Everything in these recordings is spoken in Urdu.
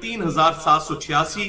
3786,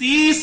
30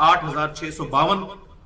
8652,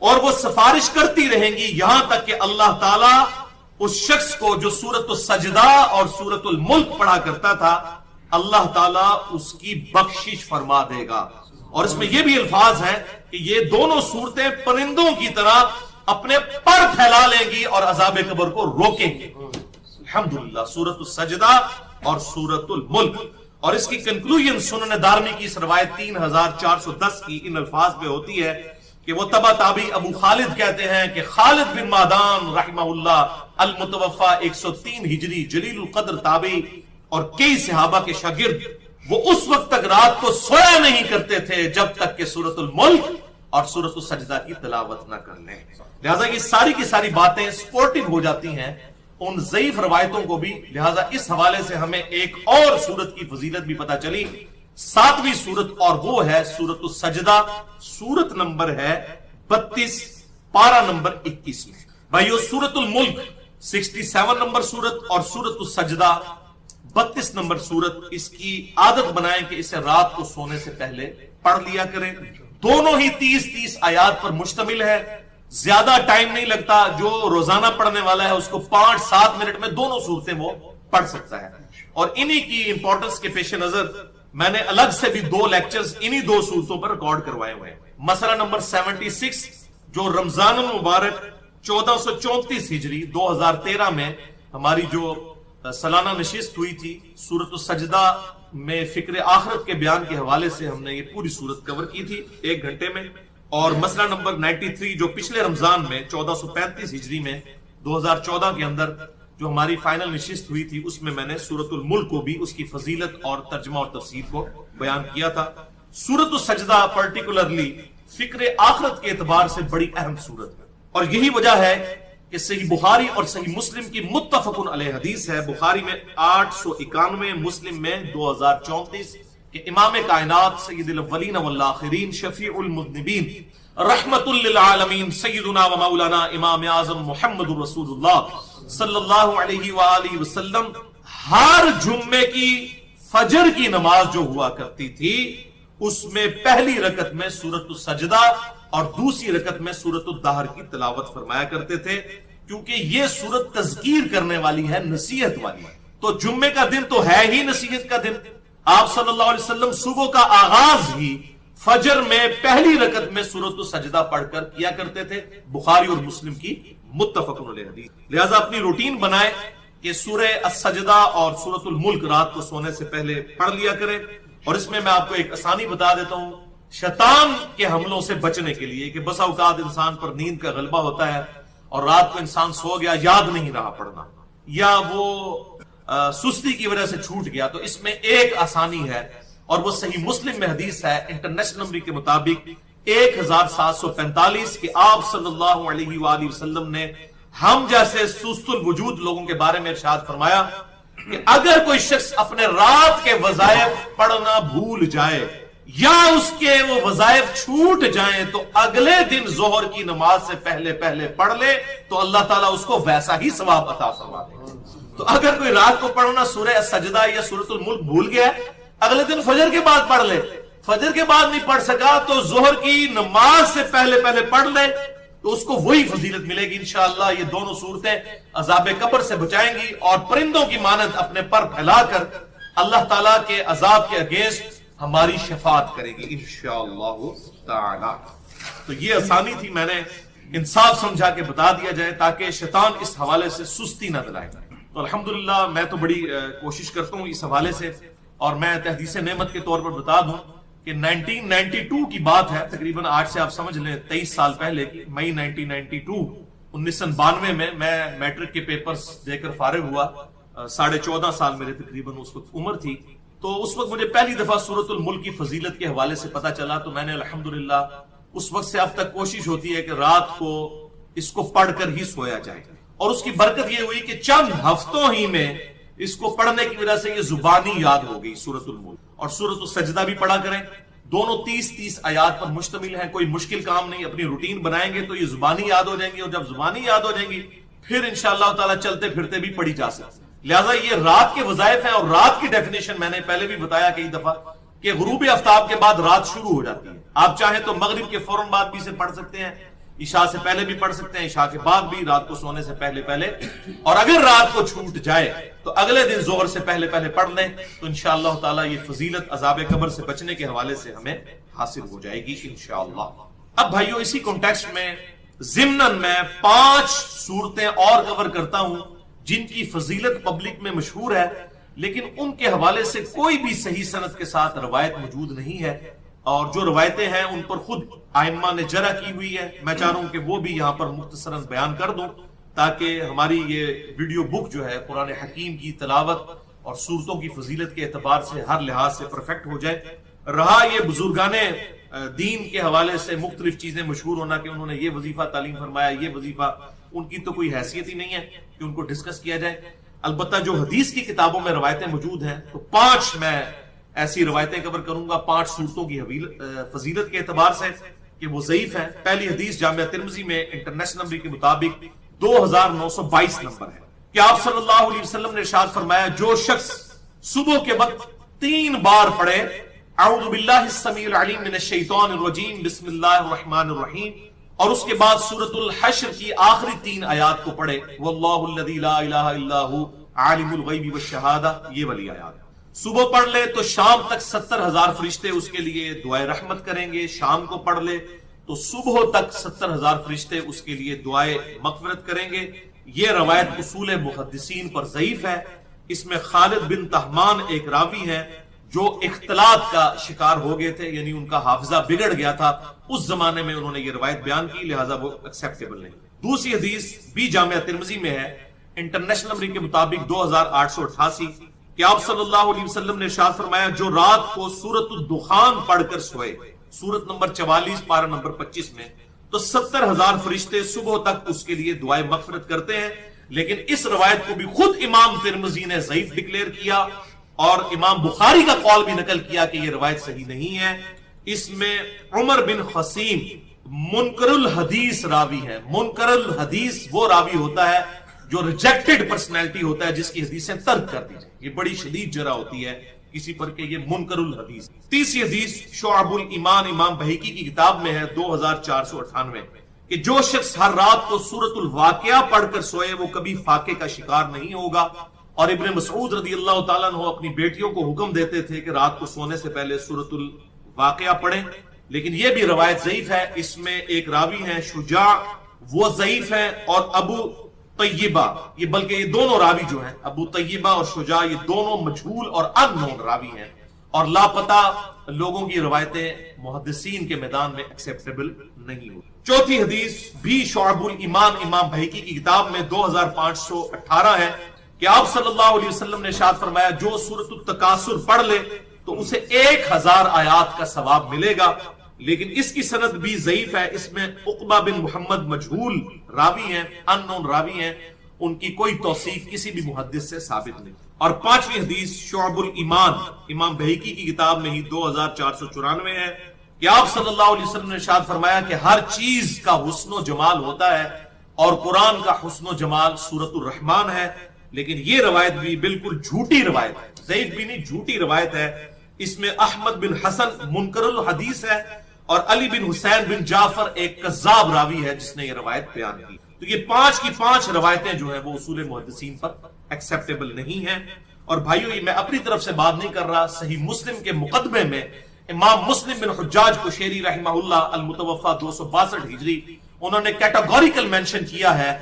اور وہ سفارش کرتی رہیں گی یہاں تک کہ اللہ تعالیٰ اس شخص کو جو سورۃ السجدہ اور سورۃ الملک پڑھا کرتا تھا اللہ تعالیٰ اس کی بخشش فرما دے گا. اور اس میں یہ بھی الفاظ ہیں کہ یہ دونوں صورتیں پرندوں کی طرح اپنے پر پھیلا لیں گی اور عذاب قبر کو روکیں گی. الحمدللہ سورۃ السجدہ اور سورۃ الملک. اور اس کی کنکلوژن سنن دارمی کی اس روایت 3410 کی ان الفاظ پہ ہوتی ہے کہ وہ تبع تابعی ابو خالد کہتے ہیں کہ خالد بن معدان رحمہ اللہ المتوفا 103 ہجری جلیل القدر تابعی اور کئی صحابہ کے شاگرد وہ اس وقت تک رات کو سویا نہیں کرتے تھے جب تک کہ سورۃ الملک اور سورۃ السجدہ کی تلاوت نہ کر لیں. لہذا یہ ساری کی ساری باتیں سپورٹنگ ہو جاتی ہیں ان ضعیف روایتوں کو بھی. لہذا اس حوالے سے ہمیں ایک اور سورت کی فضیلت بھی پتہ چلی, 7ویں سورت, اور وہ ہے سورۃ السجدہ. سورت نمبر ہے 32, پارہ نمبر 21 میں. بھائیو سورۃ الملک 67 نمبر سورت اور سورۃ السجدہ 32 نمبر سورت. اس کی عادت بنائیں کہ اسے رات کو سونے سے پہلے پڑھ لیا کریں. دونوں ہی 30 آیات پر مشتمل ہے, زیادہ ٹائم نہیں لگتا. جو روزانہ پڑھنے والا ہے اس کو 5-7 منٹ میں دونوں صورتیں وہ پڑھ سکتا ہے. اور انہی کی امپورٹنس کے پیش نظر میں نے الگ سے بھی 2 لیکچرز انہی 2 صورتوں پر ریکارڈ کروائے ہوئے ہیں. مسئلہ نمبر 76 جو رمضان المبارک 1434 ہجری 2013 میں ہماری جو سالانہ نشست ہوئی تھی سورۃ السجدہ میں فکر آخرت کے بیان کے حوالے سے ہم نے یہ پوری سورت کور کی تھی 1 گھنٹے میں. اور مسئلہ نمبر 93 جو پچھلے رمضان میں 1435 ہجری میں 2014 کے اندر جو ہماری فائنل نشست ہوئی تھی اس میں نے سورۃ الملک کو بھی اس کی فضیلت اور ترجمہ اور تفسیر کو بیان کیا تھا. سورۃ السجدہ پرٹیکولرلی فکر آخرت کے اعتبار سے بڑی اہم سورت ہے اور یہی وجہ ہے کہ صحیح بخاری اور صحیح مسلم کی متفق علیہ حدیث ہے. بخاری میں 891, مسلم میں 2034 کہ امام کائنات سید الاولین والآخرین شفیع المذنبین رحمت للعالمین سیدنا و مولانا امام اعظم محمد رسول اللہ صلی اللہ علیہ وآلہ وسلم ہر جمعے کی فجر کی نماز جو ہوا کرتی تھی اس میں پہلی رکعت میں سورۃ السجدہ اور دوسری رکعت میں سورۃ الدہر کی تلاوت فرمایا کرتے تھے کیونکہ یہ سورت تذکیر کرنے والی ہے, نصیحت والی ہے. تو جمعے کا دن تو ہے ہی نصیحت کا دن. آپ صلی اللہ علیہ وسلم صبح کا آغاز ہی فجر میں پہلی رکعت میں سورۃ السجدہ پڑھ کر کیا کرتے تھے. بخاری اور مسلم کی متفق علیہ حدیث. لہذا اپنی روٹین بنائے کہ سورہ السجدہ اور سورۃ الملک رات کو سونے سے پہلے پڑھ لیا کریں. اور اس میں آپ کو ایک آسانی بتا دیتا ہوں شیطان کے حملوں سے بچنے کے لیے کہ بسا اوقات انسان پر نیند کا غلبہ ہوتا ہے اور رات کو انسان سو گیا یاد نہیں رہا پڑھنا یا وہ سستی کی وجہ سے چھوٹ گیا. تو اس میں ایک آسانی ہے اور وہ صحیح مسلم میں حدیث ہے انٹرنیشنل نمبر کے مطابق 1745 کہ آپ صلی اللہ علیہ وآلہ وسلم نے ہم جیسے سست الوجود لوگوں کے بارے میں ارشاد فرمایا کہ اگر کوئی شخص اپنے رات کے وظائف پڑھنا بھول جائے یا اس کے وہ وظائف چھوٹ جائیں تو اگلے دن ظہر کی نماز سے پہلے پڑھ لے تو اللہ تعالیٰ اس کو ویسا ہی ثواب عطا فرما دے. تو اگر کوئی رات کو پڑھنا سورہ السجدہ یا سورۃ الملک بھول گیا اگلے دن فجر کے بعد پڑھ لے, فجر کے بعد نہیں پڑھ سکا تو ظہر کی نماز سے پہلے پڑھ لے تو اس کو وہی فضیلت ملے گی انشاءاللہ. یہ دونوں صورتیں عذاب قبر سے بچائیں گی اور پرندوں کی مانند اپنے پر پھیلا کر اللہ تعالیٰ کے عذاب کے اگینسٹ ہماری شفاعت کرے گی انشاءاللہ تعالی. تو یہ آسانی تھی, میں نے انصاف سمجھا کے بتا دیا جائے تاکہ شیطان اس حوالے سے سستی نہ دلائے. تو الحمدللہ میں تو بڑی کوشش کرتا ہوں اس حوالے سے, اور میں تحدیث نعمت کے طور پر بتا دوں کہ 1992 کی بات ہے, تقریباً آج سے آپ سمجھ لیں 23 سال پہلے کی, مئی 1992 1992 میں میٹرک کے پیپرز دے کر فارغ ہوا. 14.5 سال میرے تقریباً اس وقت عمر تھی. تو اس وقت مجھے پہلی دفعہ سورۃ الملک کی فضیلت کے حوالے سے پتا چلا. تو میں نے الحمدللہ اس وقت سے اب تک کوشش ہوتی ہے کہ رات کو اس کو پڑھ کر ہی سویا جائے, اور اس کی برکت یہ ہوئی کہ چند ہفتوں ہی میں اس کو پڑھنے کی وجہ سے یہ زبانی یاد ہو گئی سورۃ الملک. اور سورۃ السجدہ بھی پڑھا کریں, دونوں 30 آیات پر مشتمل ہیں, کوئی مشکل کام نہیں. اپنی روٹین بنائیں گے تو یہ زبانی یاد ہو جائیں گی, اور جب زبانی یاد ہو جائیں گی پھر انشاءاللہ تعالی چلتے پھرتے بھی پڑھی جا سکتی. لہذا یہ رات کے وظائف ہیں, اور رات کی ڈیفینیشن میں نے پہلے بھی بتایا کئی دفعہ کہ غروب آفتاب کے بعد رات شروع ہو جاتی ہے. آپ چاہیں تو مغرب کے فوراً بعد بھی سے پڑھ سکتے ہیں, عشاء سے پہلے بھی پڑھ سکتے ہیں، عشاء کے بعد بھی، رات کو سونے سے پہلے پہلے، اور اگر رات کو چھوٹ جائے تو اگلے دن ظہر سے پہلے پہلے پڑھ لیں، تو انشاءاللہ تعالی یہ فضیلت عذاب قبر سے بچنے کے حوالے سے ہمیں حاصل ہو جائے گی انشاءاللہ۔ اب بھائیو اسی کانٹیکسٹ میں ضمناً میں 5 صورتیں اور کور کرتا ہوں جن کی فضیلت پبلک میں مشہور ہے، لیکن ان کے حوالے سے کوئی بھی صحیح سند کے ساتھ روایت موجود نہیں ہے، اور جو روایتیں ہیں ان پر خود ائمہ نے جرح کی ہوئی ہے۔ میں چاہ رہا ہوں کہ وہ بھی یہاں پر مختصراً بیان کر دوں تاکہ ہماری یہ ویڈیو بک جو ہے قرآن حکیم کی تلاوت اور صورتوں کی فضیلت کے اعتبار سے ہر لحاظ سے پرفیکٹ ہو جائے۔ رہا یہ بزرگان دین کے حوالے سے مختلف چیزیں مشہور ہونا کہ انہوں نے یہ وظیفہ تعلیم فرمایا، یہ وظیفہ، ان کی تو کوئی حیثیت ہی نہیں ہے کہ ان کو ڈسکس کیا جائے۔ البتہ جو حدیث کی کتابوں میں روایتیں موجود ہیں تو 5 میں ایسی روایتیں کور کروں گا 5 صورتوں کی فضیلت کے اعتبار سے کہ وہ ضعیف ہیں۔ پہلی حدیث جامعہ ترمذی میں انٹرنیشنل نمبر کے مطابق 2922 نمبر ہے کہ آپ صلی اللہ علیہ وسلم نے ارشاد فرمایا، جو شخص صبح کے وقت 3 بار پڑھے اعوذ باللہ السمیع العلیم من الشیطان الرجیم بسم اللہ الرحمن الرحیم، اور اس کے بعد سورۃ الحشر کی آخری 3 آیات کو پڑھے واللہ الذی لا الہ الا ھو عالم الغیب والشہادہ، یہ والی آیات صبح پڑھ لے تو شام تک 70,000 فرشتے اس کے لیے دعائے رحمت کریں گے، شام کو پڑھ لے تو صبح تک 70,000 فرشتے اس کے لیے دعائے مغفرت کریں گے۔ یہ روایت اصول محدثین پر ضعیف ہے۔ اس میں خالد بن طہمان ایک راوی ہیں جو اختلاط کا شکار ہو گئے تھے، یعنی ان کا حافظہ بگڑ گیا تھا اس زمانے میں، انہوں نے یہ روایت بیان کی، لہٰذا وہ ایکسیپٹیبل نہیں۔ دوسری حدیث بھی جامعہ ترمذی میں ہے انٹرنیشنل نمبر کے مطابق 2888 کہ آپ صلی اللہ علیہ وسلم نے ارشاد فرمایا، جو رات کو سورۃ الدخان پڑھ کر سوئے، سورت نمبر 44 پارہ نمبر 25 میں، تو 70,000 فرشتے صبح تک اس کے لیے دعائیں مغفرت کرتے ہیں۔ لیکن اس روایت کو بھی خود امام ترمذی نے ضعیف ڈکلیئر کیا، اور امام بخاری کا قول بھی نقل کیا کہ یہ روایت صحیح نہیں ہے۔ اس میں عمر بن خصیم منکر الحدیث راوی ہے۔ منکر الحدیث وہ راوی ہوتا ہے جو ریجیکٹڈ پرسنالٹی ہوتا ہے، جس کی حدیثیں ترک کر دی جائیں، یہ بڑی شدید جرح ہوتی ہے کسی پر کہ یہ منکر الحدیث۔ تیسری حدیث شعب الایمان امام بہقی کی کتاب میں ہے 2498 کہ جو شخص ہر رات کو سورۃ الواقعہ پڑھ کر سوئے وہ کبھی فاقے کا شکار نہیں ہوگا۔ اور ابن مسعود رضی اللہ تعالیٰ عنہ اپنی بیٹیوں کو حکم دیتے تھے کہ رات کو سونے سے پہلے سورۃ الواقعہ پڑھیں، لیکن یہ بھی روایت ضعیف ہے۔ اس میں ایک راوی ہیں شجاع، وہ ضعیف ہیں، اور ابو طیبہ، یہ بلکہ یہ دونوں راوی جو ہیں ابو طیبہ اور شجاع، یہ دونوں مجہول اور ان نون راوی ہیں، اور لاپتہ لوگوں کی روایتیں محدثین کے میدان میں ایکسیپٹیبل نہیں ہوئی۔ چوتھی حدیث بھی شعب الایمان امام بہقی کی کتاب میں 2518 ہے کہ آپ صلی اللہ علیہ وسلم نے ارشاد فرمایا، جو سورۃ التکاثر پڑھ لے تو اسے 1000 آیات کا ثواب ملے گا، لیکن اس کی سند بھی ضعیف ہے۔ اس میں عقبہ بن محمد مجہول راوی ہیں، ان نون راوی ہیں، ان کی کوئی توثیق کسی بھی محدث سے ثابت نہیں۔ اور پانچویں حدیث شعب الایمان امام بہقی کی کتاب میں ہی 2494 ہے کہ آپ صلی اللہ علیہ وسلم نے ارشاد فرمایا کہ ہر چیز کا حسن و جمال ہوتا ہے، اور قرآن کا حسن و جمال سورۃ الرحمن ہے، لیکن یہ روایت بھی بالکل جھوٹی روایت ہے، ضعیف بھی نہیں، جھوٹی روایت ہے۔ اس میں احمد بن حسن منکر الحدیث ہے، اور علی بن حسین بن جعفر ایک کذاب راوی ہے جس نے یہ روایت بیان کی۔ تو یہ 5 کی 5 روایتیں جو ہیں وہ اصول محدثین پر ایکسیپٹیبل نہیں ہیں۔ اور بھائیو یہ میں اپنی طرف سے بات نہیں کر رہا، صحیح مسلم کے مقدمے میں امام مسلم بن حجاج قشیری رحمہ اللہ المتوفى 262 ہجری، انہوں نے کیٹاگوریکل مینشن کیا ہے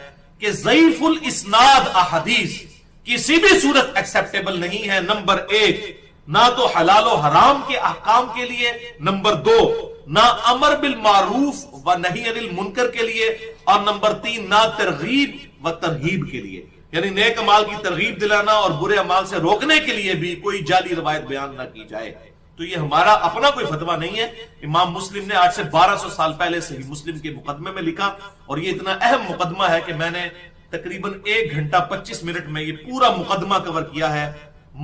کہ ضعیف الاسناد احادیث کسی بھی صورت ایکسیپٹیبل نہیں ہے۔ نمبر 1، نہ تو حلال و حرام کے احکام کے لیے، نمبر 2 نہ امر بالمعروف و نہی عن المنکر کے لیے، اور نمبر 3 نہ ترغیب و ترہیب کے لیے، یعنی نیک اعمال کی ترغیب دلانا اور برے اعمال سے روکنے کے لیے بھی کوئی جعلی روایت بیان نہ کی جائے۔ تو یہ ہمارا اپنا کوئی فتویٰ نہیں ہے، امام مسلم نے آج سے 1200 سال پہلے صحیح مسلم کے مقدمے میں لکھا، اور یہ اتنا اہم مقدمہ ہے کہ میں نے تقریباً 1 گھنٹہ 25 منٹ میں یہ پورا مقدمہ کور کیا ہے۔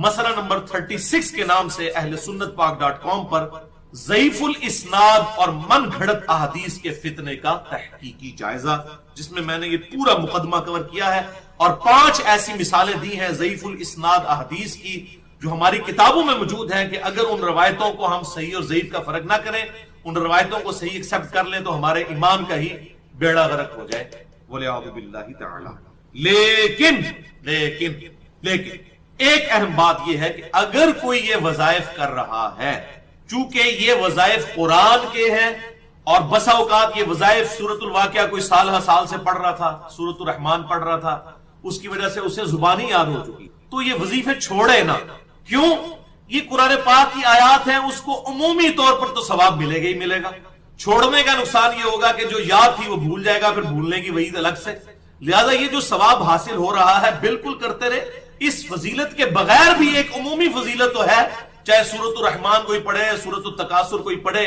مسئلہ نمبر 36 کے نام سے اہل سنت پاک.com پر ضعیف الاسناد اور من گھڑت احادیث کے فتنے کا تحقیقی جائزہ، جس میں میں نے یہ پورا مقدمہ کور کیا ہے، اور 5 ایسی مثالیں دی ہیں ضعیف الاسناد احادیث کی جو ہماری کتابوں میں موجود ہیں کہ اگر ان روایتوں کو ہم صحیح اور ضعیف کا فرق نہ کریں، ان روایتوں کو صحیح ایکسپٹ کر لیں تو ہمارے ایمان کا ہی بیڑا غرق ہو جائے، وَلِعَوْذُ بِاللَّهِ تَعَالَى۔ لیکن ایک اہم بات یہ ہے کہ اگر کوئی یہ وظائف کر رہا ہے، چونکہ یہ وظائف قرآن کے ہیں، اور بسا اوقات یہ وظائف سورۃ الواقعہ کوئی سال سے پڑھ رہا تھا، سورۃ الرحمن پڑھ رہا تھا، اس کی وجہ سے اسے زبانی یاد ہو چکی، تو یہ وظیفے چھوڑے نا۔ کیوں؟ یہ قرآن پاک کی آیات ہیں، اس کو عمومی طور پر تو ثواب ملے گا ہی ملے گا۔ چھوڑنے کا نقصان یہ ہوگا کہ جو یاد تھی وہ بھول جائے گا، پھر بھولنے کی وعید الگ سے۔ لہذا یہ جو ثواب حاصل ہو رہا ہے بالکل کرتے رہے۔ اس فضیلت کے بغیر بھی ایک عمومی فضیلت تو ہے، چاہے سورۃ الرحمن کوئی پڑھے، سورۃ التکاثر کوئی پڑھے،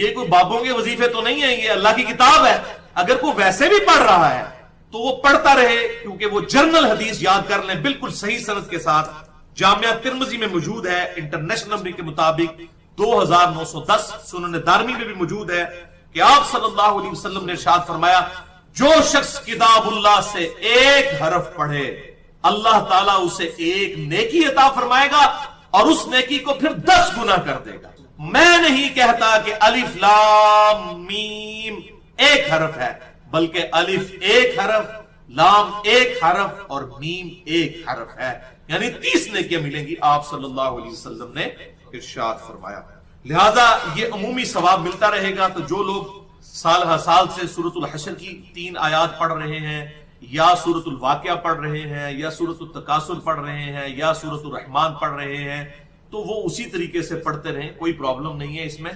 یہ کوئی بابوں کے وظیفے تو نہیں ہیں، یہ اللہ کی کتاب ہے۔ اگر کوئی ویسے بھی پڑھ رہا ہے تو وہ پڑھتا رہے، کیونکہ وہ جرنل حدیث یاد کر لیں بالکل صحیح سند کے ساتھ۔ جامعہ ترمذی میں موجود ہے انٹرنیشنل نمبر کے مطابق 2910، سنن دارمی میں بھی موجود ہے کہ آپ صلی اللہ علیہ وسلم نے ارشاد فرمایا، جو شخص کتاب اللہ سے ایک حرف پڑھے اللہ تعالیٰ اسے ایک نیکی عطا فرمائے گا اور اس نیکی کو پھر 10 گنا کر دے گا۔ میں نہیں کہتا کہ الف لام میم ایک حرف ہے، بلکہ الف ایک حرف، لام ایک حرف اور میم ایک حرف ہے، یعنی 30 نیکیاں ملیں گی، آپ صلی اللہ علیہ وسلم نے ارشاد فرمایا۔ لہذا یہ عمومی ثواب ملتا رہے گا۔ تو جو لوگ سال سے سورۃ الحشر کی 3 آیات پڑھ رہے ہیں، یا سورۃ الواقعہ پڑھ رہے ہیں، یا سورۃ التکاثر پڑھ رہے ہیں، یا سورۃ الرحمن پڑھ رہے ہیں، تو وہ اسی طریقے سے پڑھتے رہیں، کوئی پرابلم نہیں ہے، اس میں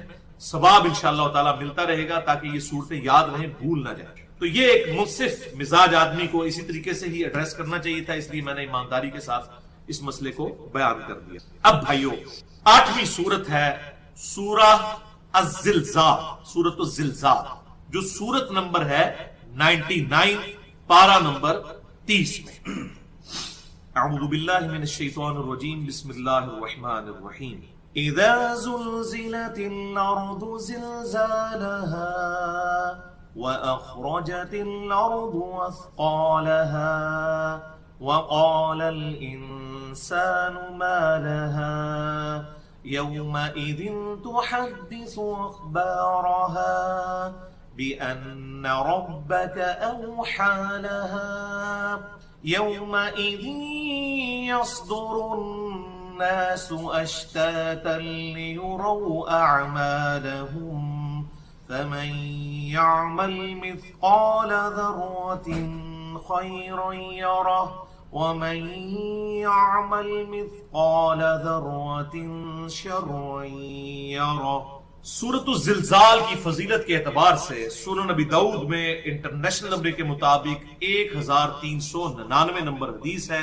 ثواب انشاءاللہ تعالی ملتا رہے گا، تاکہ یہ صورتیں یاد رہیں، بھول نہ جائیں۔ تو یہ ایک منصف مزاج آدمی کو اسی طریقے سے ہی ایڈریس کرنا چاہیے تھا، اس لیے میں نے ایمانداری کے ساتھ اس مسئلے کو بیان کر دیا۔ اب بھائیو 8ویں سورت ہے سورہ الزلزال، سورۃ الزلزال، جو سورت نمبر ہے 99، پارہ نمبر 30 میں۔ اعوذ باللہ من الشیطان الرجیم، بسم اللہ الرحمن الرحیم۔ اذا زلزلت الارض زلزالها واخرجت الارض اثقالها وقال الانسان ما لها يومئذ تحدث اخبارها بأن ربك أوحى لها يومئذ يصدر الناس أشتاتا ليروا أعمالهم فمن يعمل مثقال ذرة خيرا يره ومن يعمل مثقال ذرة شرا يره۔ سورۃ الزلزال کی فضیلت کے اعتبار سے سنن نبی داؤد میں انٹرنیشنل نمبر کے مطابق 1399 نمبر حدیث ہے،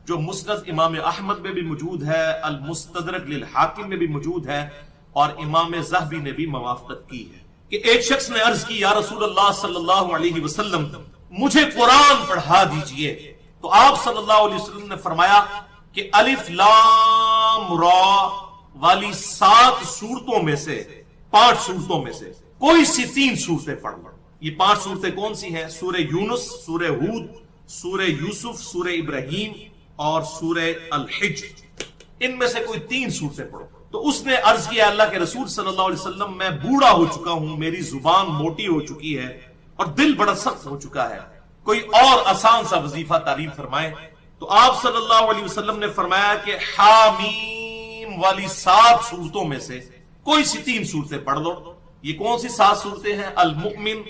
جو مسند امام احمد میں بھی موجود ہے، المستدرک للحاکم میں بھی موجود ہے، اور امام ذہبی نے بھی موافقت کی ہے کہ ایک شخص نے عرض کی، یا رسول اللہ صلی اللہ علیہ وسلم مجھے قرآن پڑھا دیجئے۔ تو آپ صلی اللہ علیہ وسلم نے فرمایا کہ الف لام را والی 7 صورتوں میں سے 5 صورتوں میں سے کوئی سی 3 صورتیں پڑھ لو۔ یہ 5 صورتیں کون سی ہیں؟ سورہ یونس، سورہ ہود، سورہ یوسف، سورہ ابراہیم اور سورہ الحجر، ان میں سے کوئی 3 صورتیں پڑھو۔ تو اس نے عرض کیا، اللہ کے رسول صلی اللہ علیہ وسلم میں بوڑھا ہو چکا ہوں، میری زبان موٹی ہو چکی ہے اور دل بڑا سخت ہو چکا ہے، کوئی اور آسان سا وظیفہ تعلیم فرمائے۔ تو آپ صلی اللہ علیہ وسلم نے فرمایا کہ حامیم والی 7 صورتوں میں سے کوئی سی 3 صورتیں پڑھ لو۔ یہ کون سی 7 صورتیں ہیں؟ المؤمن،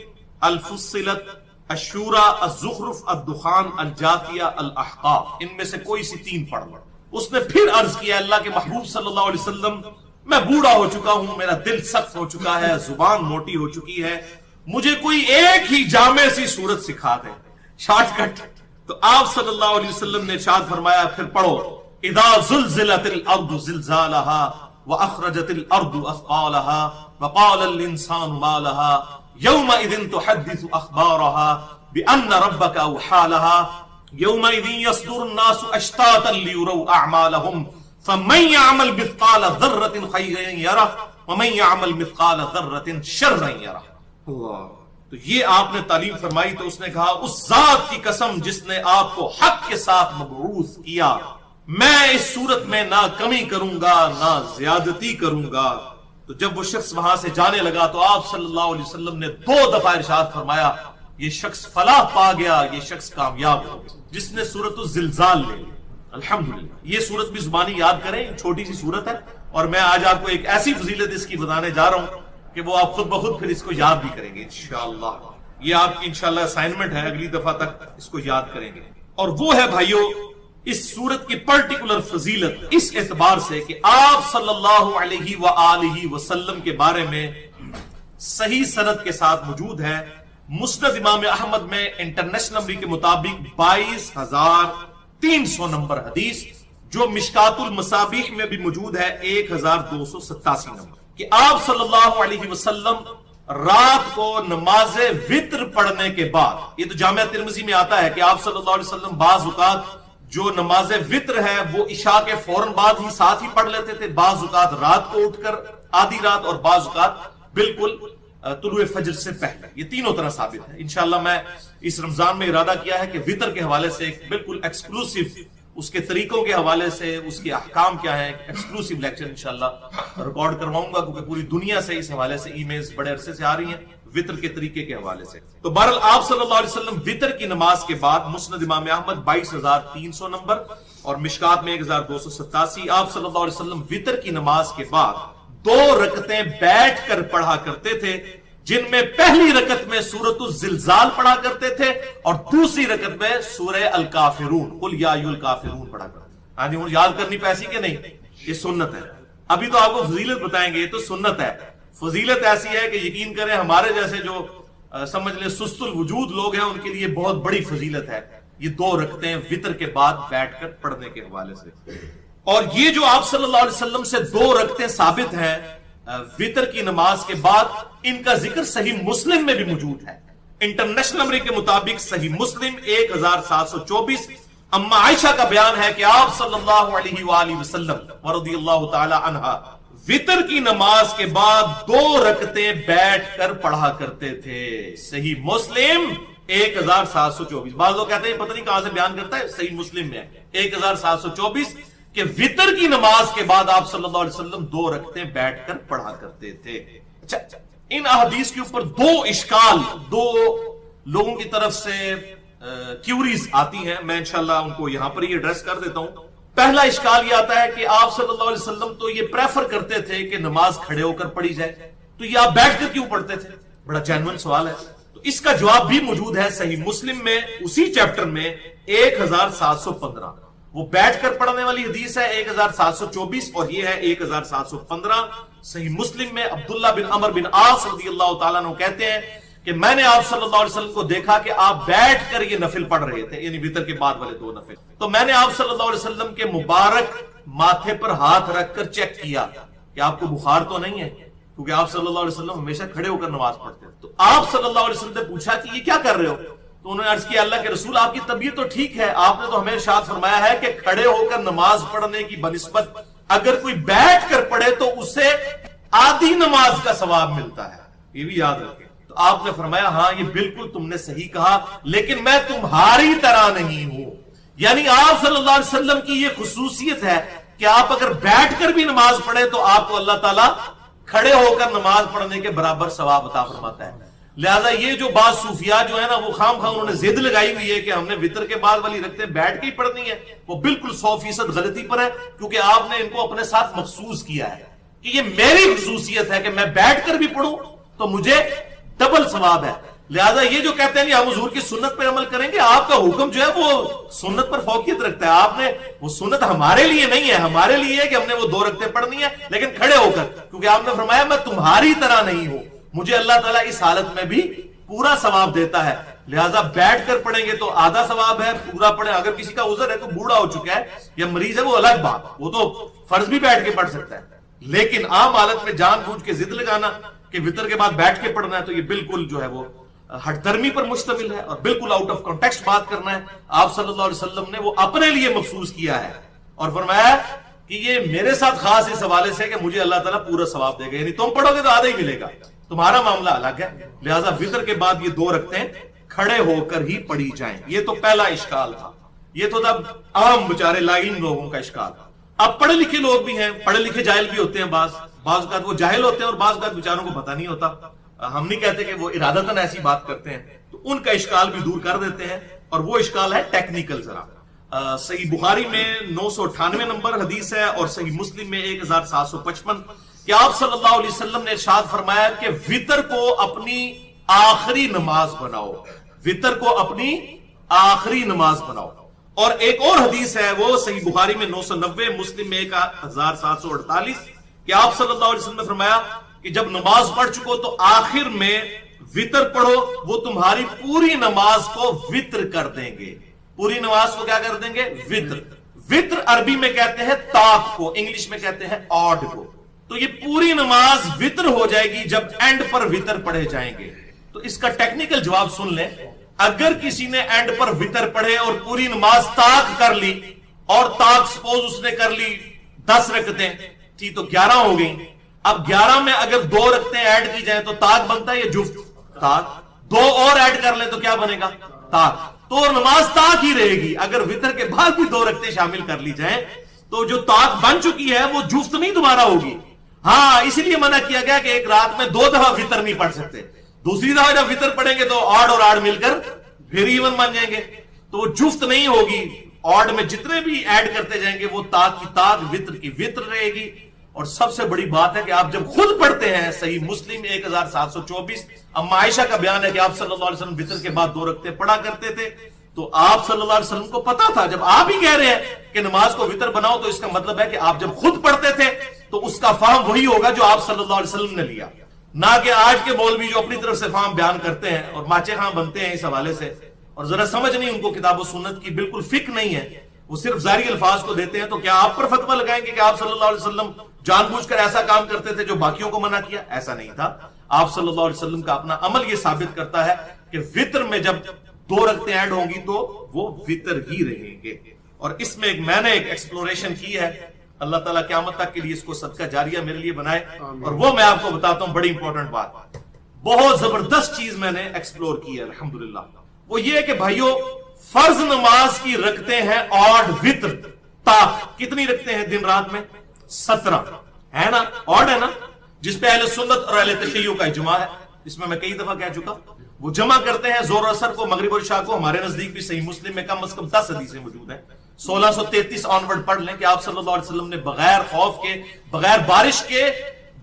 الفصلت، الشورى، الزخرف، الدخان، الجاثیہ، الاحقاف، ان میں سے کوئی سی 3 پڑھ لو۔ اس نے پھر عرض کیا، اللہ کے محبوب صلی اللہ علیہ وسلم میں بوڑھا ہو چکا ہوں، میرا دل سخت ہو چکا ہے، زبان موٹی ہو چکی ہے، مجھے کوئی ایک ہی جامع سی صورت سکھا دیں، شارٹ کٹ۔ تو آپ صلی اللہ علیہ وسلم نے ارشاد فرمایا، پھر پڑھو اذا زلزلت الارض زلزالها واخرجت الارض اثقالها وقال الانسان ما لها يومئذ تحدث اخبارها بان ربك اوحى لها يومئذ يصدر الناس اشتاتا ليروا اعمالهم فمن يعمل مثقال ذرة خيرا يره ومن يعمل مثقال ذرة شرا يره۔ اللہ، تو یہ آپ نے تعلیم فرمائی تو اس نے کہا، اس ذات کی قسم جس نے آپ کو حق کے ساتھ مبعوث کیا، میں اس صورت میں نہ کمی کروں گا نہ زیادتی کروں گا۔ تو جب وہ شخص وہاں سے جانے لگا تو آپ صلی اللہ علیہ وسلم نے 2 دفعہ ارشاد فرمایا، یہ شخص فلاح پا گیا، یہ شخص کامیاب ہو گیا جس نے سورۃ الزلزال لے لی۔ الحمدللہ یہ سورت بھی زبانی یاد کریں، چھوٹی سی سورت ہے، اور میں آج آپ کو ایک ایسی فضیلت اس کی بتانے جا رہا ہوں کہ وہ آپ خود بخود پھر اس کو یاد بھی کریں گے انشاءاللہ۔ یہ آپ کی انشاءاللہ اسائنمنٹ ہے، اگلی دفعہ تک اس کو یاد کریں گے۔ اور وہ ہے بھائیو اس سورت کی پرٹیکولر فضیلت اس اعتبار سے کہ آپ صلی اللہ علیہ وآلہ وسلم کے بارے میں صحیح سند کے ساتھ موجود ہے۔ مسند امام احمد میں انٹرنیشنل نمبر کے مطابق 22,300 نمبر حدیث، جو مشکات المصابیح میں بھی موجود ہے 1,287 نمبر، کہ آپ صلی اللہ علیہ وسلم رات کو نماز وتر پڑھنے کے بعد، یہ تو جامعہ ترمذی میں آتا ہے کہ آپ صلی اللہ علیہ وسلم بعض اوقات جو نماز وتر ہے وہ عشاء کے فوراً بعد ہی ساتھ ہی پڑھ لیتے تھے، بعض اوقات رات کو اٹھ کر آدھی رات، اور بعض اوقات بالکل طلوع فجر سے پہلے۔ یہ تینوں طرح ثابت ہے۔ انشاءاللہ میں اس رمضان میں ارادہ کیا ہے کہ وتر کے حوالے سے ایک بالکل ایکسکلوسیو، اس کے طریقوں کے حوالے سے، اس کے احکام کیا ہیں، ایکسکلوسیو لیکچر انشاءاللہ ریکارڈ کرواؤں گا، کیونکہ پوری دنیا سے اس حوالے سے ای میلز بڑے عرصے سے آ رہی ہیں وتر کے طریقے کے حوالے سے۔ تو بہرحال آپ صلی اللہ علیہ وسلم وتر کی نماز کے بعد مسند امام احمد 22,300 نمبر اور مشکات میں 1,287، آپ صلی اللہ علیہ وسلم وتر کی نماز کے بعد 2 رکعتیں بیٹھ کر پڑھا کرتے تھے، جن میں پہلی رکعت میں سورۃ الزلزال پڑھا کرتے تھے اور دوسری رکعت میں سورہ الکافرون، قل یا ایھا الکافرون پڑھا کرتے تھے۔ ہاں جی، یاد کرنی پیسی کہ نہیں، یہ سنت ہے۔ ابھی تو آپ کو فضیلت بتائیں گے، یہ تو سنت ہے۔ فضیلت ایسی ہے کہ یقین کریں ہمارے جیسے جو سمجھ لیں سست الوجود لوگ ہیں ان کے لیے بہت بڑی فضیلت ہے یہ 2 رکعتیں وتر کے بعد بیٹھ کر پڑھنے کے حوالے سے۔ اور یہ جو آپ صلی اللہ علیہ وسلم سے 2 رکعتیں ثابت ہیں وتر کی نماز کے بعد، ان کا ذکر صحیح مسلم میں بھی موجود ہے۔ انٹرنیشنل نمبر کے مطابق صحیح مسلم 1,724، اما عائشہ کا بیان ہے کہ آپ صلی اللہ علیہ وآلہ وسلم ورضی اللہ تعالی عنہا وتر کی نماز کے بعد 2 رکعتیں بیٹھ کر پڑھا کرتے تھے۔ صحیح مسلم 1,724، بعض لوگ کہتے ہیں پتہ نہیں کہاں سے بیان کرتا ہے، صحیح مسلم میں 1,724 کہ وتر کی نماز کے بعد آپ صلی اللہ علیہ وسلم 2 رکعتیں بیٹھ کر پڑھا کرتے تھے۔ اچھا، ان احادیث کے اوپر 2 اشکال 2 لوگوں کی طرف سے کیوریز آتی ہیں، میں انشاءاللہ ان کو یہاں پر ہی ایڈریس کر دیتا ہوں۔ پہلا اشکال یہ آتا ہے کہ آپ صلی اللہ علیہ وسلم تو یہ پریفر کرتے تھے کہ نماز کھڑے ہو کر پڑھی جائے، تو یہ آپ بیٹھ کر کیوں پڑھتے تھے؟ بڑا جینوئن سوال ہے۔ تو اس کا جواب بھی موجود ہے صحیح مسلم میں، اسی چیپٹر میں 1,715، وہ بیٹھ کر پڑھنے والی حدیث ہے 1,724 اور یہ ہے 1,715۔ صحیح مسلم میں عبداللہ بن عمر بن عاص رضی اللہ تعالیٰ عنہ کہتے ہیں کہ میں نے آپ صلی اللہ علیہ وسلم کو دیکھا کہ آپ بیٹھ کر یہ نفل پڑھ رہے تھے، یعنی وتر کے بعد والے 2 نفل، تو میں نے آپ صلی اللہ علیہ وسلم کے مبارک ماتھے پر ہاتھ رکھ کر چیک کیا کہ آپ کو بخار تو نہیں ہے، کیونکہ آپ صلی اللہ علیہ وسلم ہمیشہ کھڑے ہو کر نماز پڑھتے ہیں۔ تو آپ صلی اللہ علیہ وسلم نے پوچھا کہ یہ کیا کر رہے ہو؟ تو انہوں نے عرض کیا اللہ کے رسول آپ کی طبیعت تو ٹھیک ہے، آپ نے تو ہمیں ارشاد فرمایا ہے کہ کھڑے ہو کر نماز پڑھنے کی بنسبت اگر کوئی بیٹھ کر پڑھے تو اسے آدھی نماز کا ثواب ملتا ہے، یہ بھی یاد رکھیں۔ تو آپ نے فرمایا ہاں یہ بالکل تم نے صحیح کہا، لیکن میں تمہاری طرح نہیں ہوں۔ یعنی آپ صلی اللہ علیہ وسلم کی یہ خصوصیت ہے کہ آپ اگر بیٹھ کر بھی نماز پڑھیں تو آپ کو اللہ تعالیٰ کھڑے ہو کر نماز پڑھنے کے برابر ثواب عطا فرماتا ہے۔ لہذا یہ جو بعض صوفیاء جو ہے نا وہ خام خواہ انہوں نے ضد لگائی ہوئی ہے کہ ہم نے وتر کے بعد والی رکعتیں بیٹھ کے ہی پڑھنی ہے، وہ بالکل 100% غلطی پر ہے، کیونکہ آپ نے ان کو اپنے ساتھ مخصوص کیا ہے کہ یہ میری خصوصیت ہے کہ میں بیٹھ کر بھی پڑھوں تو مجھے ڈبل ثواب ہے۔ لہذا یہ جو کہتے ہیں کہ ہم حضور کی سنت پر عمل کریں گے، آپ کا حکم جو ہے وہ سنت پر فوقیت رکھتا ہے۔ آپ نے وہ سنت ہمارے لیے نہیں ہے، ہمارے لیے ہے کہ ہم نے وہ 2 رکعتیں پڑھنی ہے لیکن کھڑے ہو کر، کیونکہ آپ نے فرمایا میں تمہاری طرح نہیں ہوں، مجھے اللہ تعالیٰ اس حالت میں بھی پورا ثواب دیتا ہے۔ لہذا بیٹھ کر پڑھیں گے تو آدھا ثواب ہے، پورا پڑھیں اگر کسی کا عذر ہے تو بوڑھا ہو چکا ہے یا مریض ہے وہ الگ بات، وہ تو فرض بھی بیٹھ کے پڑھ سکتا ہے، لیکن عام حالت میں جان بوجھ کے ضد لگانا کہ وتر کے بعد بیٹھ کے پڑھنا ہے تو یہ بالکل جو ہے وہ ہٹ درمی پر مشتمل ہے اور بالکل آؤٹ آف کانٹیکسٹ بات کرنا ہے۔ آپ صلی اللہ علیہ وسلم نے وہ اپنے لیے مخصوص کیا ہے اور فرمایا کہ یہ میرے ساتھ خاص اس حوالے سے کہ مجھے اللہ تعالیٰ پورا ثواب دے گا، یعنی تم پڑھو گے تو آدھا ہی ملے گا، تمہارا معاملہ الگ ہے۔ لہٰذا وتر کے بعد یہ 2 رکعتیں کھڑے ہو کر ہی پڑھی جائیں۔ یہ تو پہلا اشکال تھا، یہ تو تب عام بیچارے لا علم لوگوں کا اشکال تھا۔ اب پڑھے لکھے لوگ بھی ہیں، پڑھے لکھے جاہل بھی ہوتے ہیں، بعض اوقات وہ جاہل ہوتے ہیں اور بعض اوقات بیچاروں کو پتہ نہیں ہوتا۔ ہم نہیں کہتے کہ وہ ارادتاً ایسی بات کرتے ہیں، تو ان کا اشکال بھی دور کر دیتے ہیں، اور وہ اشکال ہے ٹیکنیکل ذرا۔ صحیح بخاری میں 998 نمبر حدیث ہے اور صحیح مسلم میں 1755 کہ آپ صلی اللہ علیہ وسلم نے ارشاد فرمایا کہ وتر کو اپنی آخری نماز بناؤ، وتر کو اپنی آخری نماز بناؤ۔ اور ایک اور حدیث ہے وہ صحیح بخاری میں 990، مسلم میں 1748 کہ آپ صلی اللہ علیہ وسلم نے فرمایا کہ جب نماز پڑھ چکو تو آخر میں وتر پڑھو، وہ تمہاری پوری نماز کو وتر کر دیں گے۔ پوری نماز کو کیا کر دیں گے؟ وتر۔ وتر عربی میں کہتے ہیں طاق کو، انگلش میں کہتے ہیں آڈ کو۔ تو یہ پوری نماز وتر ہو جائے گی جب اینڈ پر وتر پڑھے جائیں گے۔ تو اس کا ٹیکنیکل جواب سن لیں، اگر کسی نے اینڈ پر وتر پڑھے اور پوری نماز طاق کر لی، اور طاق سپوز اس نے کر لی 10 رکعتیں تھی تو 11 ہو گئی، اب 11 میں اگر 2 رکعتیں ایڈ کی جائیں تو طاق بنتا ہے یا جفت؟ طاق۔ 2 اور ایڈ کر لیں تو کیا بنے گا؟ طاق۔ تو نماز طاق ہی رہے گی۔ اگر وتر کے بعد بھی 2 رکعتیں شامل کر لی جائیں تو جو طاق بن چکی ہے وہ جفت نہیں دوبارہ ہوگی۔ ہاں، اسی لیے منع کیا گیا کہ ایک رات میں 2 دفعہ وتر نہیں پڑھ سکتے، دوسری دفعہ جب وتر پڑھیں گے تو آڈ اور آڈ مل کر پھر ایون بن جائیں گے، تو وہ جفت نہیں ہوگی۔ آڈ میں جتنے بھی ایڈ کرتے جائیں گے وہ طاق کی طاق، وتر کی وتر رہے گی۔ اور سب سے بڑی بات ہے کہ آپ جب خود پڑھتے ہیں، صحیح مسلم 1724 اما عائشہ کا بیان ہے کہ آپ صلی اللہ علیہ وسلم وتر کے بعد 2 رکعتیں پڑھا کرتے تھے، تو آپ صلی اللہ علیہ وسلم کو پتا تھا، جب آپ ہی کہہ رہے ہیں کہ نماز کو وتر بناؤ تو اس کا مطلب ہے کہ آپ جب خود پڑھتے تھے تو اس کا فہم وہی ہوگا جو آپ صلی اللہ علیہ وسلم نے لیا، نہ کہ آج کے مولوی جو اپنی طرف سے فہم بیان کرتے ہیں اور ماچے خاں بنتے ہیں اس حوالے سے، اور ذرا سمجھ نہیں ان کو کتاب و سنت کی بالکل فکر نہیں ہے، وہ صرف ظاہری الفاظ کو دیتے ہیں۔ تو کیا آپ پر فتویٰ لگائیں گے کہ آپ صلی اللہ علیہ وسلم جان بوجھ کر ایسا کام کرتے تھے جو باقیوں کو منع کیا؟ ایسا نہیں تھا۔ آپ صلی اللہ علیہ وسلم کا اپنا عمل یہ ثابت کرتا ہے کہ وتر میں جب 2 رکعتیں ایڈ ہوں گی تو وہ وتر ہی رہیں گے۔ اور اس میں میں نے ایک ایکسپلوریشن کی ہے، اللہ تعالیٰ قیامت تک کے لیے اس کو صدقہ جاریہ میرے لیے بنائے، اور وہ میں آپ کو بتاتا ہوں، بڑی امپورٹنٹ بات، بہت زبردست چیز میں نے ایکسپلور کی ہے الحمدللہ۔ وہ یہ کہ بھائیو، فرض نماز کی رکعتیں ہیں آڈ وتر طاق، کتنی رکھتے ہیں دن رات میں؟ 17 ہے نا، آڈ ہے نا، جس پہ اہل سنت اور اہل تشیع کا اجماع ہے، اس میں کئی دفعہ کہہ چکا۔ وہ جمع کرتے ہیں زور اثر کو، مغرب اور عشاء کو۔ ہمارے نزدیک بھی صحیح مسلم میں کم از کم 10 حدیثیں موجود ہیں، 1633 آنورڈ پڑھ لیں کہ آپ صلی اللہ علیہ وسلم نے بغیر خوف کے، بغیر بارش کے،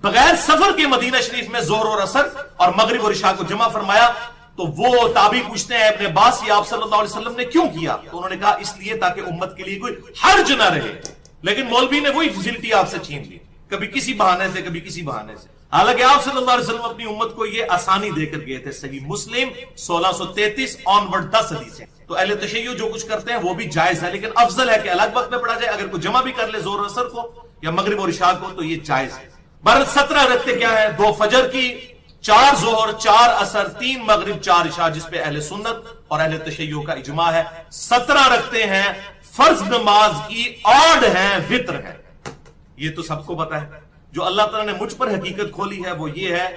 بغیر سفر کے مدینہ شریف میں زور اور اثر اور مغرب اور عشاء کو جمع فرمایا۔ تو وہ تابعی پوچھتے ہیں ابن عباس، یہ آپ صلی اللہ علیہ وسلم نے کیوں کیا؟ تو انہوں نے کہا اس لیے تاکہ امت کے لیے کوئی حرج نہ رہے۔ لیکن مولوی نے وہی فیسلٹی آپ سے چھین لی، کبھی کسی بہانے سے، کبھی کسی بہانے سے، حالانکہ آپ صلی اللہ علیہ وسلم اپنی امت کو یہ آسانی دے کر گئے تھے۔ صحیح مسلم 1633 آنورڈ 10 حدیثیں۔ تو اہل تشیع جو کچھ کرتے ہیں وہ بھی جائز ہے، لیکن افضل ہے کہ الگ وقت میں پڑھا جائے۔ اگر کوئی جمع بھی کر لے زور اثر کو یا مغرب اور عشاء کو تو یہ جائز ہے۔ بہرحال 17 رکعتیں کیا ہے؟ 2 فجر کی، 4 ظہر، 4 عصر، 3 مغرب، 4 عشاء، جس پہ اہل سنت اور اہل تشیع کا اجماع ہے۔ 17 رکعتیں ہیں فرض نماز کی، آڈ ہیں، وتر ہے۔ یہ تو سب کو پتا ہے۔ جو اللہ تعالیٰ نے مجھ پر حقیقت کھولی ہے وہ یہ ہے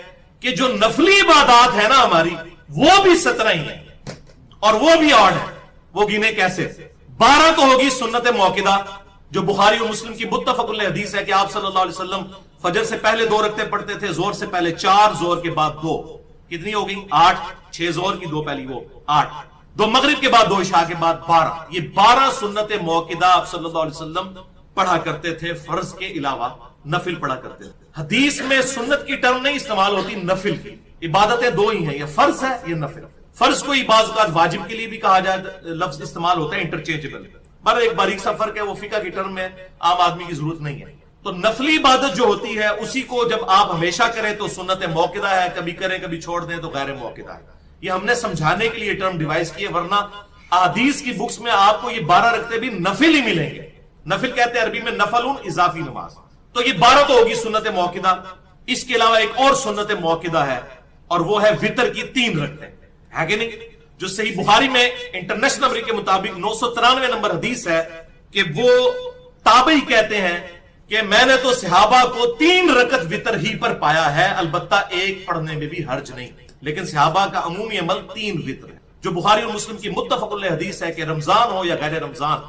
کہ جو نفلی عبادات ہے نا ہماری، وہ بھی 17 ہی ہیں اور وہ بھی آڈ ہے۔ وہ گنے کیسے؟ 12 تو ہوگی سنت موقدہ، جو بخاری و مسلم کی متفق علیہ حدیث ہے کہ آپ صلی اللہ علیہ وسلم فجر سے پہلے 2 رکعتیں پڑھتے تھے، زور سے پہلے 4، زور کے بعد 2، کتنی ہو گئی؟ 8، 6 زور کی 2 پہلی، وہ 8، 2 مغرب کے بعد، 2 عشاء کے بعد 12۔ یہ 12 سنت موقدہ آپ صلی اللہ علیہ وسلم پڑھا کرتے تھے، فرض کے علاوہ نفل پڑھا کرتے تھے۔ حدیث میں سنت کی ٹرم نہیں استعمال ہوتی، نفل کی۔ عبادتیں 2 ہی ہیں، یہ فرض ہے، یہ نفل۔ فرض کو ہی بعض اوقات واجب کے لیے بھی کہا جائے، لفظ استعمال ہوتا ہے انٹرچینجبل، پر ایک باریک سا فرق ہے، وہ فقہ کی ٹرم میں عام آدمی کی ضرورت نہیں ہے۔ تو نفلی عبادت جو ہوتی ہے اسی کو جب آپ ہمیشہ کریں تو سنت موقدہ ہے، کبھی کریں کبھی چھوڑ دیں تو غیر موقدہ ہے۔ یہ ہم نے سمجھانے کے لیے ٹرم ڈیوائز کی ہے، ورنہ احادیث کی بکس میں آپ کو یہ 12 رکعتیں بھی نفل ہی ملیں گے۔ نفل کہتے ہیں عربی میں نفلون، اضافی نماز۔ تو یہ 12 تو ہوگی سنت موقدہ۔ اس کے علاوہ ایک اور سنت موقدہ ہے اور وہ ہے وتر کی 3 رکعتیں، ہے کہ نہیں؟ جو صحیح بخاری میں انٹرنیشنل نمبر کے مطابق 993 نمبر حدیث ہے کہ وہ تابعی کہتے ہیں کہ میں نے تو صحابہ کو 3 رکعت وتر ہی پر پایا ہے، البتہ ایک پڑھنے میں بھی حرج نہیں، لیکن صحابہ کا عمومی عمل 3 وتر ہے۔ جو بخاری اور مسلم کی متفق علیہ حدیث ہے کہ رمضان ہو یا غیر رمضان،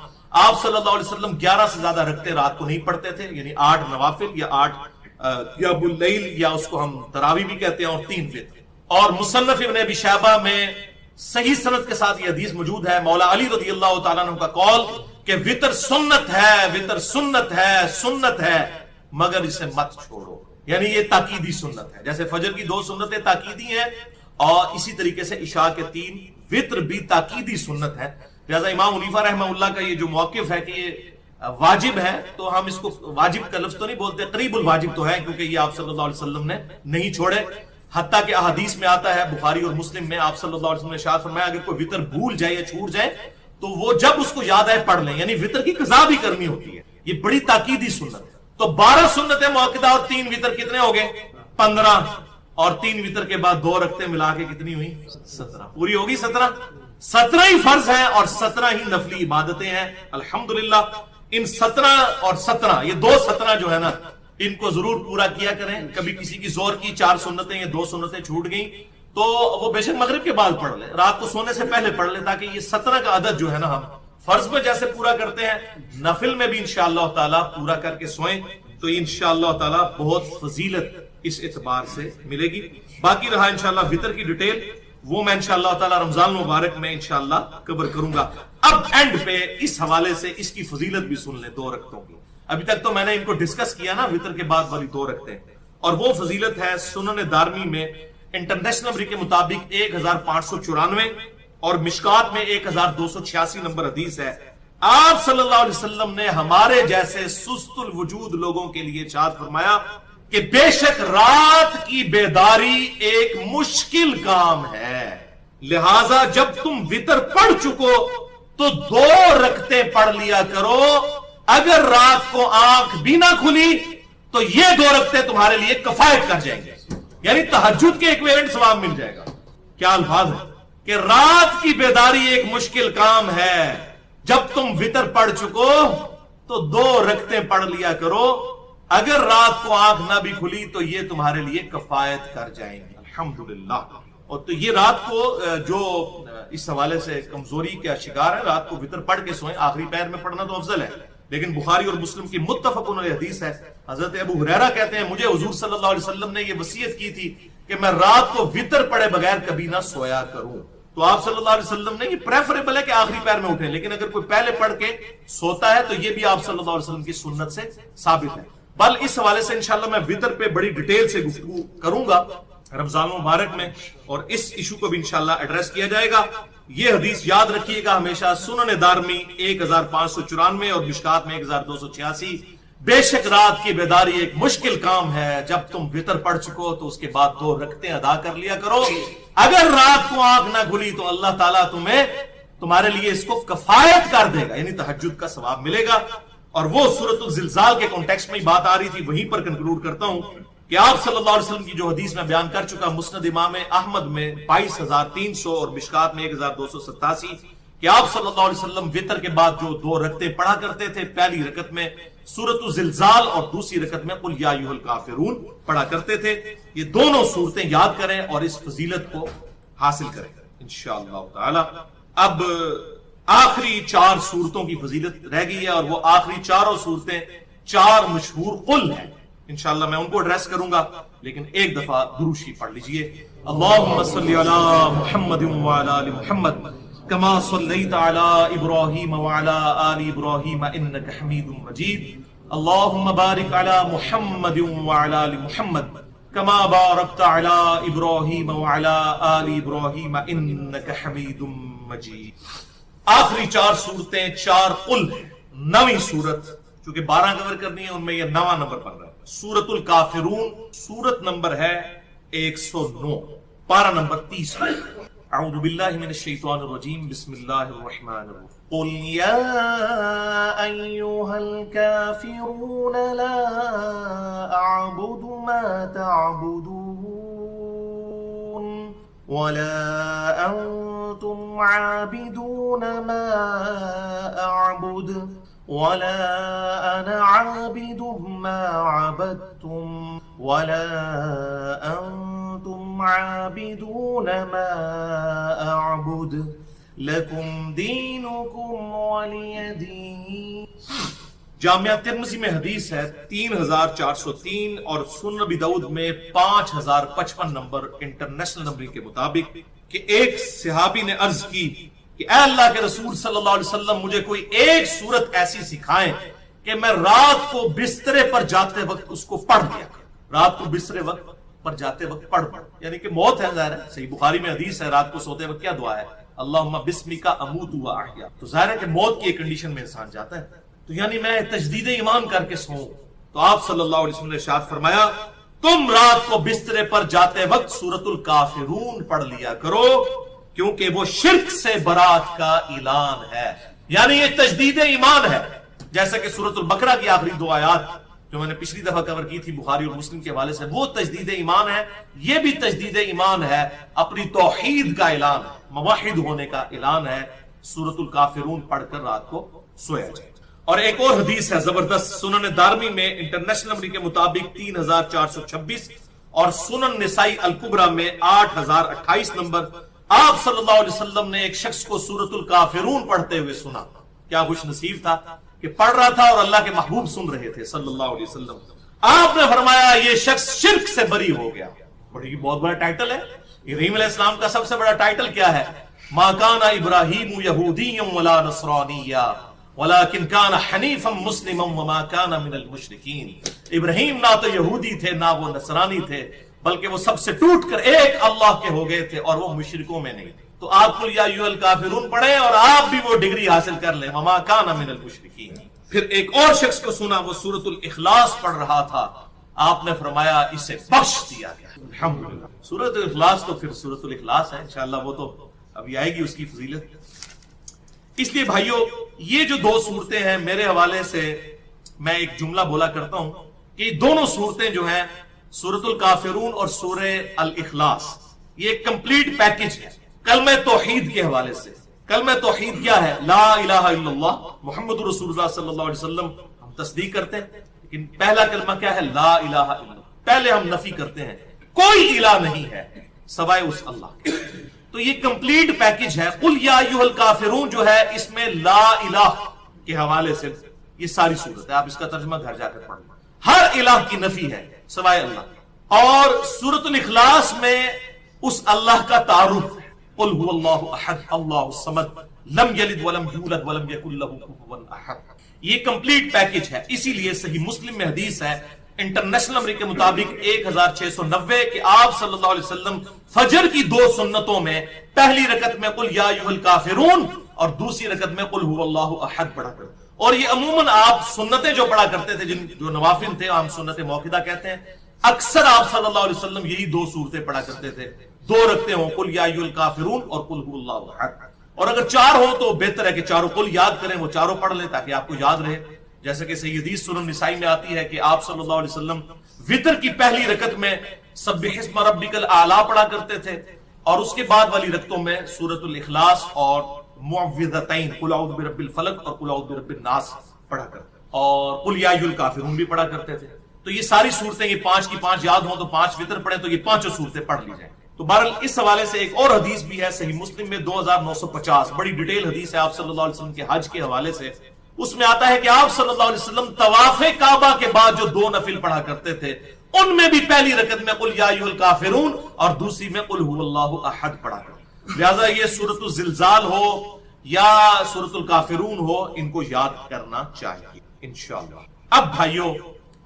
آپ صلی اللہ علیہ وسلم 11 سے زیادہ رکعتیں رات کو نہیں پڑھتے تھے، یعنی 8 نوافل یا 8 قیام اللیل، یا اس کو ہم تراویح بھی کہتے ہیں، اور 3 وتر۔ اور مصنف ابن ابی شیبہ میں صحیح سند کے ساتھ یہ حدیث موجود ہے، مولا علی رضی اللہ تعالیٰ عنہ کا قول کہ وتر سنت ہے، وتر سنت ہے، سنت ہے، مگر اسے مت چھوڑو، یعنی یہ تاکیدی سنت ہے، جیسے فجر کی 2 سنتیں تاکیدی ہیں اور اسی طریقے سے عشاء کے 3 وتر بھی تاکیدی سنت ہے۔ لہذا امام حنیفہ رحمہ اللہ کا یہ جو موقف ہے کہ یہ واجب ہے، تو ہم اس کو واجب کا لفظ تو نہیں بولتے، قریب الواجب تو ہے، کیونکہ یہ آپ صلی اللہ علیہ وسلم نے نہیں چھوڑے، حتیٰ کہ احادیث میں آتا ہے بخاری اور مسلم میں آپ صلی اللہ علیہ وسلم نے ارشاد فرمایا اگر کوئی وتر بھول جائے یا چھوٹ جائے تو وہ جب اس کو یاد آئے پڑھ لیں، یعنی وتر کی قضا بھی کرنی ہوتی ہے، یہ بڑی تاکیدی سنت ہے۔ تو 12 سنتیں موقدہ اور 3 وتر کتنے ہو گئے؟ 15، اور 3 وتر کے بعد 2 رکعتیں ملا کے کتنی ہوئی؟ 17 پوری ہوگی۔ 17 ہی فرض ہیں اور 17 ہی نفلی عبادتیں ہیں الحمدللہ۔ ان 17 اور 17 یہ 2 17 جو ہے نا، ان کو ضرور پورا کیا کریں۔ کبھی کسی کی زور کی 4 سنتیں یا 2 سنتیں چھوٹ گئیں تو وہ بے شک مغرب کے بعد پڑھ لے، رات کو سونے سے پہلے پڑھ لے، تاکہ یہ 17 کا عدد جو ہے نا ہم فرض میں جیسے پورا کرتے ہیں نفل میں بھی انشاءاللہ تعالیٰ پورا کر کے سوئیں تو انشاءاللہ تعالیٰ بہت فضیلت اس اعتبار سے ملے گی۔ باقی رہا انشاءاللہ وتر کی ڈیٹیل، وہ میں انشاءاللہ تعالیٰ رمضان مبارک میں انشاءاللہ کور کروں گا۔ اب اینڈ پہ اس حوالے سے اس کی فضیلت بھی سن لیں 2 رکعتوں کی۔ ابھی تک تو میں نے ان کو ڈسکس کیا نا، وتر کے بعد والی 2 رکعتیں، اور وہ فضیلت ہے سنن دارمی میں انٹرنیشنل نمبر کے مطابق 1594 اور مشکات میں 1286 نمبر حدیث ہے۔ آپ صلی اللہ علیہ وسلم نے ہمارے جیسے سست الوجود لوگوں کے لیے ارشاد فرمایا کہ بے شک رات کی بیداری ایک مشکل کام ہے، لہذا جب تم وتر پڑھ چکو تو 2 رکعتیں پڑھ لیا کرو، اگر رات کو آنکھ بھی نہ کھلی تو یہ 2 رکعتیں تمہارے لیے کفایت کر جائیں گے، یعنی تہجد کے ایکویلنٹ ثواب مل جائے گا۔ کیا الفاظ ہے کہ رات کی بیداری ایک مشکل کام ہے، جب تم وتر پڑھ چکو تو 2 رکعتیں پڑھ لیا کرو، اگر رات کو آنکھ نہ بھی کھلی تو یہ تمہارے لیے کفایت کر جائیں گے الحمدللہ۔ اور تو یہ رات کو جو اس حوالے سے کمزوری کا شکار ہے، رات کو وتر پڑھ کے سوئیں، آخری پہر میں پڑھنا تو افضل ہے، لیکن بخاری اور مسلم کی متفقون علیہ حدیث ہے، حضرت ابو ہریرہ کہتے ہیں مجھے حضور صلی اللہ علیہ وسلم نے یہ وصیت کی تھی کہ میں رات کو وتر پڑھے بغیر کبھی نہ سویا کروں، تو آپ صلی اللہ علیہ وسلم نے یہ پریفریبل ہے کہ آخری پہر میں اٹھیں، لیکن اگر کوئی پہلے پڑھ کے سوتا ہے تو یہ بھی آپ صلی اللہ علیہ وسلم کی سنت سے ثابت ہے۔ بل اس حوالے سے انشاءاللہ میں وتر پہ بڑی ڈیٹیل سے گفتگو کروں گا رمضان مبارک میں، اور اس ایشو کو بھی انشاءاللہ ایڈریس کیا جائے گا۔ یہ حدیث یاد رکھیے گا ہمیشہ، سنن دارمی 1594 اور مشکات میں 1286، بے شک رات کی بیداری ایک مشکل کام ہے، جب تم وتر پڑھ چکو تو اس کے بعد 2 رکعتیں ادا کر لیا کرو، اگر رات کو آنکھ نہ کھلی تو اللہ تعالیٰ تمہارے لیے اس کو کفایت کر دے گا، یعنی تہجد کا ثواب ملے گا۔ اور وہ سورۃ الزلزال کے کانٹیکسٹ میں بات آ رہی تھی، وہیں پر کنکلوڈ کرتا ہوں کہ آپ صلی اللہ علیہ وسلم کی جو حدیث میں بیان کر چکا مسند امام احمد میں 22300 اور مشکات میں 1287، کہ آپ صلی اللہ علیہ وسلم وتر کے بعد جو 2 رکعتیں پڑھا کرتے تھے، پہلی رکعت میں سورۃ الزلزال اور دوسری رکعت میں قل یا ایھا الکافرون پڑھا کرتے تھے۔ یہ دونوں صورتیں یاد کریں اور اس فضیلت کو حاصل کریں انشاءاللہ تعالی۔ اب آخری 4 صورتوں کی فضیلت رہ گئی ہے، اور وہ آخری 4 صورتیں 4 مشہور قل ہیں، انشاءاللہ میں ان کو ایڈریس کروں گا، لیکن ایک دفعہ درود شریف پڑھ لیجئے۔ اللہم صلی علی محمد وعلی آل محمد کما صلیت علی ابراہیم وعلی آل ابراہیم انک حمید مجید، اللہم بارک علی محمد وعلی آل محمد کما بارکت علی ابراہیم وعلی آل ابراہیم انک حمید مجید۔ آخری 4 صورتیں 4 قل ہیں، 9ویں صورت چونکہ 12 کور کرنی ہے، ان میں یہ 9واں نمبر بن رہا ہے۔ سورۃ الکافرون صورت نمبر ہے 109، پارہ نمبر 30۔ اعوذ باللہ من الشیطان الرجیم، بسم اللہ الرحمن الرحیم۔ قل یا ایھا الکافرون لا اعبد ما تعبدون ولا انتم عابدون ما اعبد ولا انا عابد ما عبدتم ولا انتم عابدون ما اعبد لکم دینکم ولی دین۔ جامعہ ترمذی میں حدیث ہے 3403 اور سنن ابی داؤد میں 5055 نمبر انٹرنیشنل نمبر کے مطابق کہ ایک صحابی نے عرض کی کہ اے اللہ کے رسول صلی اللہ علیہ وسلم مجھے کوئی ایک سورت ایسی سکھائیں کہ میں رات کو بسترے پر جاتے وقت اس کو پڑھ لیا کروں، رات کو بسترے وقت پر جاتے وقت پڑھ یعنی کہ موت ہے، ظاہر ہے صحیح بخاری میں حدیث ہے رات کو سوتے وقت کیا دعا ہے، اللہم بسمک اموت و احیا، تو ظاہر ہے کہ موت کی ایک کنڈیشن میں انسان جاتا ہے، تو یعنی میں تجدید ایمان کر کے سوؤں، تو آپ صلی اللہ علیہ وسلم نے ارشاد فرمایا تم رات کو بسترے پر جاتے وقت سورۃ الکافرون پڑھ لیا کرو کیونکہ وہ شرک سے برات کا اعلان ہے، یعنی یہ تجدید ایمان ہے، جیسا کہ سورۃ البقرہ کی آخری دو آیات جو میں نے پچھلی دفعہ کور کی تھی بخاری اور مسلم کے حوالے سے، وہ تجدید ایمان ہے، یہ بھی تجدید ایمان ہے، اپنی توحید کا اعلان ہے، موحد ہونے کا اعلان ہے، سورۃ الکافرون پڑھ کر رات کو سویا جائے۔ اور ایک اور حدیث ہے زبردست، سنن دارمی میں انٹرنیشنل نمبر کے مطابق 3426 اور سنن نسائی الکبریٰ میں 8028 نمبر، آپ صلی اللہ علیہ وسلم نے ایک شخص کو سورۃ الکافرون پڑھتے ہوئے سنا، کیا خوش نصیب تھا کہ پڑھ رہا تھا اور اللہ کے محبوب سن رہے تھے صلی اللہ علیہ وسلم، آپ نے فرمایا یہ شخص شرک سے بری ہو گیا۔ بڑی بہت بڑا ٹائٹل ہے، ابراہیم علیہ السلام کا سب سے بڑا ٹائٹل کیا ہے؟ ما کان ابراہیم یہودیا ولا نصرانیا ولكن كان حنیفا مسلما وما كان من المشرکین، ابراہیم نہ تو یہودی تھے نہ وہ نصرانی تھے بلکہ وہ سب سے ٹوٹ کر ایک اللہ کے ہو گئے تھے اور وہ مشرکوں میں نہیں تھے۔ تو آپ قل یا ایھا الکافرون پڑھیں اور آپ بھی وہ ڈگری حاصل کر لیں، وما كان من المشرکین۔ پھر ایک اور شخص کو سنا وہ سورۃ الاخلاص پڑھ رہا تھا، آپ نے فرمایا اسے بخش دیا گیا۔ الحمدللہ، سورۃ الاخلاص تو پھر سورۃ الاخلاص ہے، انشاءاللہ وہ تو ابھی آئے گی اس کی فضیلت۔ اس لیے بھائیو یہ جو دو صورتیں ہیں میرے حوالے سے میں ایک جملہ بولا کرتا ہوں کہ دونوں صورتیں جو ہیں سورۃ الکافرون اور سورہ الاخلاص یہ ایک کمپلیٹ پیکج ہے کلمہ توحید کے حوالے سے۔ کلمہ توحید کیا ہے؟ لا الہ الا اللہ محمد رسول اللہ صلی اللہ علیہ وسلم ہم تصدیق کرتے ہیں، لیکن پہلا کلمہ کیا ہے؟ لا الہ الا اللہ، پہلے ہم نفی کرتے ہیں کوئی الہ نہیں ہے سوائے اس اللہ کے۔ تو یہ کمپلیٹ پیکج ہے۔ قل یا ایھا الکافرون جو ہے اس میں لا الہ کے حوالے سے یہ ساری صورت ہے، آپ اس کا ترجمہ گھر جا کر پڑھ لیں، ہر الہ کی نفی ہے سوائے اللہ۔ اور سورۃ الاخلاص میں اس اللہ کا تعارف ہے، قل هو اللہ احد اللہ الصمد لم یلد ولم یولد ولم یکن لہ کفوا احد، یہ کمپلیٹ پیکج ہے۔ اسی لیے صحیح مسلم میں حدیث ہے انٹرنیشنل نمبر کے مطابق 1690 کہ آپ صلی اللہ علیہ وسلم فجر کی دو سنتوں میں پہلی رکعت میں قل یا ایھا الکافرون اور دوسری رکعت میں قل هو اللہ احد پڑھا کرتے، اور یہ عموماً آپ سنتیں جو پڑھا کرتے تھے جو نوافل تھے ہم سنت موقدہ کہتے ہیں، اکثر آپ صلی اللہ علیہ وسلم یہی دو صورتیں پڑھا کرتے تھے، دو رکھتے ہوں قل یا ایھا الکافرون اور قل هو اللہ احد، اور اگر چار ہوں تو بہتر ہے کہ چاروں قل یاد کریں، وہ چاروں پڑھ لیں تاکہ آپ کو یاد رہے، جیسے کہ صحیح حدیث سنن نسائی میں آتی ہے کہ آپ صلی اللہ علیہ وسلم وتر کی پہلی رکعت میں سبح اسم ربک الاعلی پڑھا کرتے تھے، اور اس کے بعد والی رکعتوں میں سورۃ الاخلاص اور معوذتین قل اعوذ برب الفلق اور قل اعوذ برب الناس پڑھا کرتے، اور قل یا ایھا الکافرون بھی پڑھا کرتے تھے۔ تو یہ ساری صورتیں یہ 5 کی 5 یاد ہوں تو 5 وتر پڑھیں تو یہ پانچوں صورتیں پڑھ لی جائیں۔ تو بہرحال اس حوالے سے ایک اور حدیث بھی ہے صحیح مسلم میں 2950، بڑی ڈیٹیل حدیث ہے آپ صلی اللہ علیہ وسلم کے حج کے حوالے سے، اس میں آتا ہے کہ آپ صلی اللہ علیہ وسلم طواف کعبہ کے بعد جو دو نفل پڑھا کرتے تھے ان میں بھی پہلی رکعت میں قل یا ایھا الکافرون اور دوسری میں قل هو اللہ احد پڑھا کرتے، لہذا یہ سورۃ الزلزال ہو یا سورۃ الکافرون ہو ان کو یاد کرنا چاہیے انشاءاللہ۔ اب بھائیو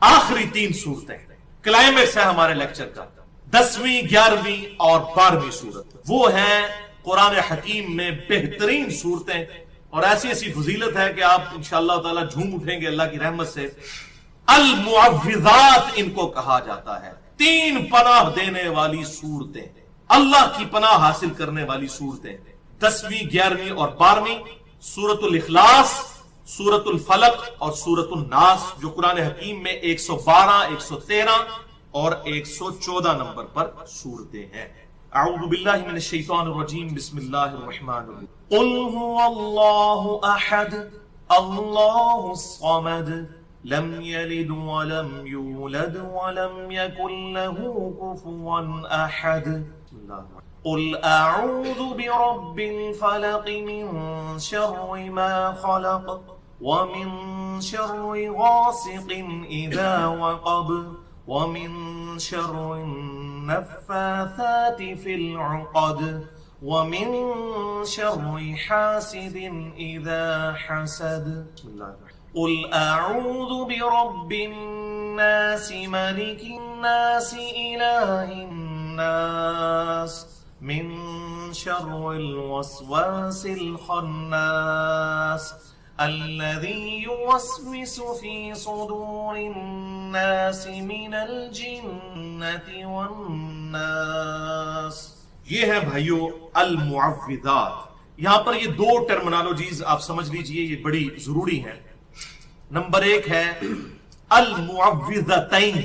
آخری 3 صورتیں کلائمیکس ہے ہمارے لیکچر کا، 10ویں 11ویں اور 12ویں صورت، وہ ہیں قرآن حکیم میں بہترین صورتیں، اور ایسی ایسی فضیلت ہے کہ آپ انشاءاللہ تعالی جھوم اٹھیں گے اللہ کی رحمت سے۔ المعوذات ان کو کہا جاتا ہے، 3 پناہ دینے والی صورتیں، اللہ کی پناہ حاصل کرنے والی صورتیں، 10ویں 11ویں اور 12ویں، سورۃ الاخلاص، سورۃ الفلق اور سورۃ الناس، جو قرآن حکیم میں 112 113 اور 114 نمبر پر صورتیں ہیں۔ اعوذ باللہ من الشیطان الرجیم، بسم اللہ الرحمن الرحیم۔ قل هو اللہ احد اللہ الصمد لم یلد ولم یولد ولم یکن له کفوا احد۔ قل اعوذ برب الفلق من شر ما خلق ومن شر غاسق اذا وقب ومن شر النفاثات في العقد وَمِن شَرِّ حَاسِدٍ إِذَا حَسَدَ قُلْ أَعُوذُ بِرَبِّ النَّاسِ مَلِكِ النَّاسِ إِلَٰهِ النَّاسِ مِن شَرِّ الْوَسْوَاسِ الْخَنَّاسِ الَّذِي يُوَسْوِسُ فِي صُدُورِ النَّاسِ مِنَ الْجِنَّةِ وَالنَّاسِ۔ یہ ہے بھائیو المعوذات۔ یہاں پر یہ دو ٹرمنالوجیز آپ سمجھ لیجئے، یہ بڑی ضروری ہیں۔ نمبر ایک ہے المعوذتین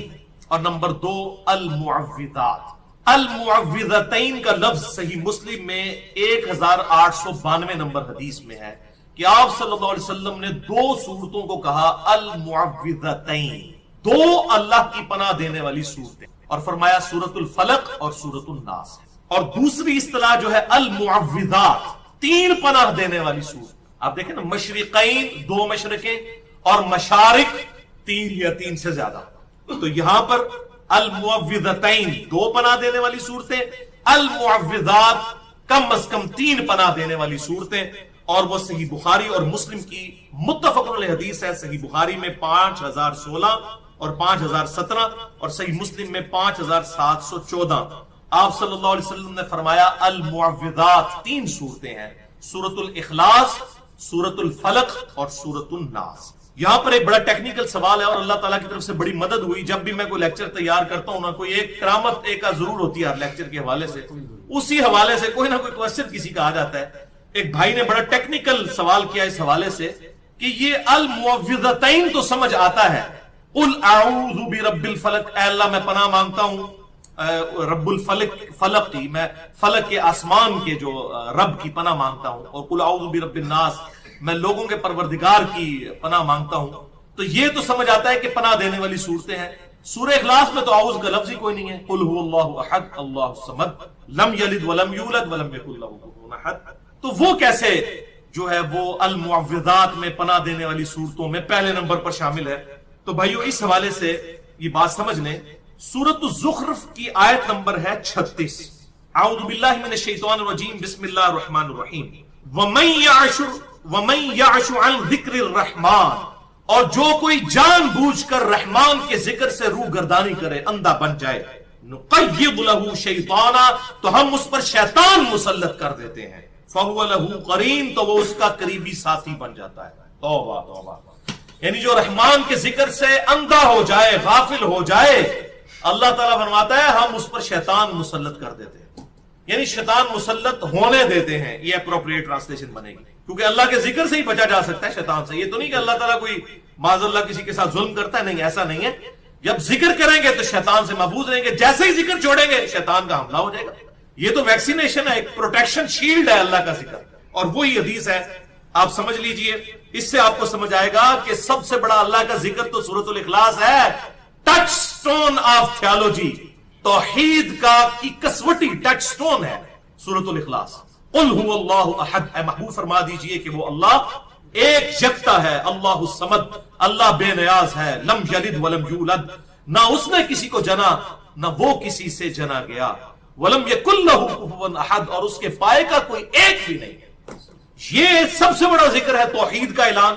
اور نمبر دو المعوذات۔ المعوذتین کا لفظ صحیح مسلم میں 1892 نمبر حدیث میں ہے کہ آپ صلی اللہ علیہ وسلم نے دو صورتوں کو کہا المعوذتین، دو اللہ کی پناہ دینے والی صورتیں، اور فرمایا سورۃ الفلق اور سورۃ الناس۔ اور دوسری اصطلاح جو ہے المعوذات، تین پناہ دینے والی صورت۔ آپ دیکھیں نا، مشرقین دو مشرقیں اور مشارق تین یا تین سے زیادہ، تو یہاں پر المعوذتین دو پناہ دینے والی صورتیں، المعوذات کم از کم تین پناہ دینے والی صورتیں، اور وہ صحیح بخاری اور مسلم کی متفق علیہ حدیث ہے۔ صحیح بخاری میں 5016 اور 5017 اور صحیح مسلم میں 5714۔ آپ صلی اللہ علیہ وسلم نے فرمایا المعوذات تین صورتیں ہیں، سورۃ الاخلاص، سورۃ الفلق اور سورۃ الناس۔ یہاں پر ایک بڑا ٹیکنیکل سوال ہے اور اللہ تعالیٰ کی طرف سے بڑی مدد ہوئی۔ جب بھی میں کوئی لیکچر تیار کرتا ہوں نا، کوئی ایک کرامت ایک ضرور ہوتی ہے ہر لیکچر کے حوالے سے، اسی حوالے سے کوئی نہ کوئی کوسچن کسی کا آ جاتا ہے۔ ایک بھائی نے بڑا ٹیکنیکل سوال کیا اس حوالے سے کہ یہ المعوذتین تو سمجھ آتا ہے، قل اعوذ برب الفلق، اے اللہ میں پناہ مانگتا ہوں رب الفلق کی، میں فلک کے آسمان کے جو رب کی پناہ مانگتا ہوں، اور قل اعوذ برب الناس، میں لوگوں کے پروردگار کی پناہ مانگتا ہوں۔ تو یہ تو سمجھ آتا ہے کہ پناہ دینے والی صورتیں ہیں۔ سورہ اخلاص میں تو اعوذ کا لفظ ہی کوئی نہیں ہے، قل هو اللہ احد اللہ الصمد لم یلد ولم یولد ولم یکن له کفوا احد۔ تو وہ کیسے جو ہے وہ المعوذات میں پناہ دینے والی صورتوں میں پہلے نمبر پر شامل ہے؟ تو بھائیو اس حوالے سے یہ بات سمجھ لیں، سورۃ الزخرف کی آیت نمبر ہے 36، اعوذ باللہ من الشیطان الرجیم بسم اللہ الرحمن الرحیم، وَمَن يَعْشُ عَنْ ذِكْرِ الرَّحْمَانِ، اور جو کوئی جان بوجھ کر رحمان کے ذکر سے روح گردانی کرے، اندھا بن جائے، نُقَيِّضْ لَهُ شَيْطَانًا، تو ہم اس پر شیطان مسلط کر دیتے ہیں، فَهُوَ لَهُ قَرِينٌ، تو وہ اس کا قریبی ساتھی بن جاتا ہے۔ توبہ توبہ، یعنی جو رحمان کے ذکر سے اندھا ہو جائے، غافل ہو جائے، اللہ تعالیٰ فرماتا ہے ہم اس پر شیطان مسلط کر دیتے ہیں، یعنی شیطان مسلط ہونے دیتے ہیں۔ یہ اپروپریٹ ٹرانسلیشن بنے گی، کیونکہ اللہ کے ذکر سے ہی بچا جا سکتا ہے شیطان سے۔ یہ تو نہیں کہ اللہ تعالیٰ کوئی معاذ اللہ کسی کے ساتھ ظلم کرتا ہے، نہیں، ایسا نہیں ہے۔ جب ذکر کریں گے تو شیطان سے محفوظ رہیں گے، جیسے ہی ذکر چھوڑیں گے شیطان کا حملہ ہو جائے گا۔ یہ تو ویکسینیشن ہے، ایک پروٹیکشن شیلڈ ہے اللہ کا ذکر، اور وہی حدیث ہے، آپ سمجھ لیجئے۔ اس سے آپ کو سمجھ آئے گا کہ سب سے بڑا اللہ کا ذکر تو سورۃ الاخلاص ہے، ٹچ سٹون آف تھیالوجی، توحید کا کی کسوٹی ٹچ سٹون ہے سورۃ الاخلاص۔ قل هو اللہ احد، اے محبوب فرما دیجئے کہ وہ اللہ ایک یکتا ہے، اللہ الصمد، اللہ بے نیاز ہے، لم یلد ولم یولد، نہ اس نے کسی کو جنا نہ وہ کسی سے جنا گیا، ولم یکن لہ کفوا احد، اور اس کے پائے کا کوئی ایک بھی نہیں۔ یہ سب سے بڑا ذکر ہے، توحید کا اعلان،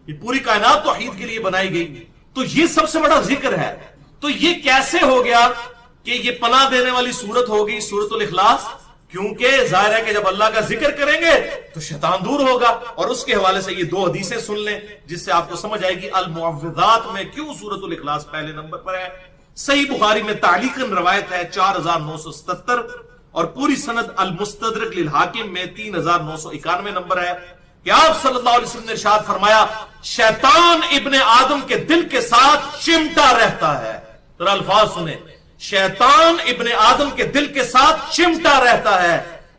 یہ پوری کائنات توحید کے لیے بنائی گئی، تو یہ سب سے بڑا ذکر ہے۔ تو یہ کیسے ہو گیا کہ یہ پناہ دینے والی صورت ہوگی سورۃ الاخلاص؟ کیونکہ ظاہر ہے کہ جب اللہ کا ذکر کریں گے تو شیطان دور ہوگا، اور اس کے حوالے سے یہ دو حدیثیں سن لیں جس سے آپ کو سمجھ آئے گی المعوذات میں کیوں سورۃ الاخلاص پہلے نمبر پر ہے۔ صحیح بخاری میں تعلیقاً روایت ہے 4977، اور پوری سند المستدرک للحاکم میں 3991 نمبر ہے کہ آپ صلی اللہ علیہ وسلم نے ارشاد فرمایا، شیطان ابن آدم کے دل کے ساتھ چمٹا رہتا ہے۔ ذرا الفاظ سنیں، شیطان ابن آدم کے دل کے ساتھ چمٹا رہتا ہے،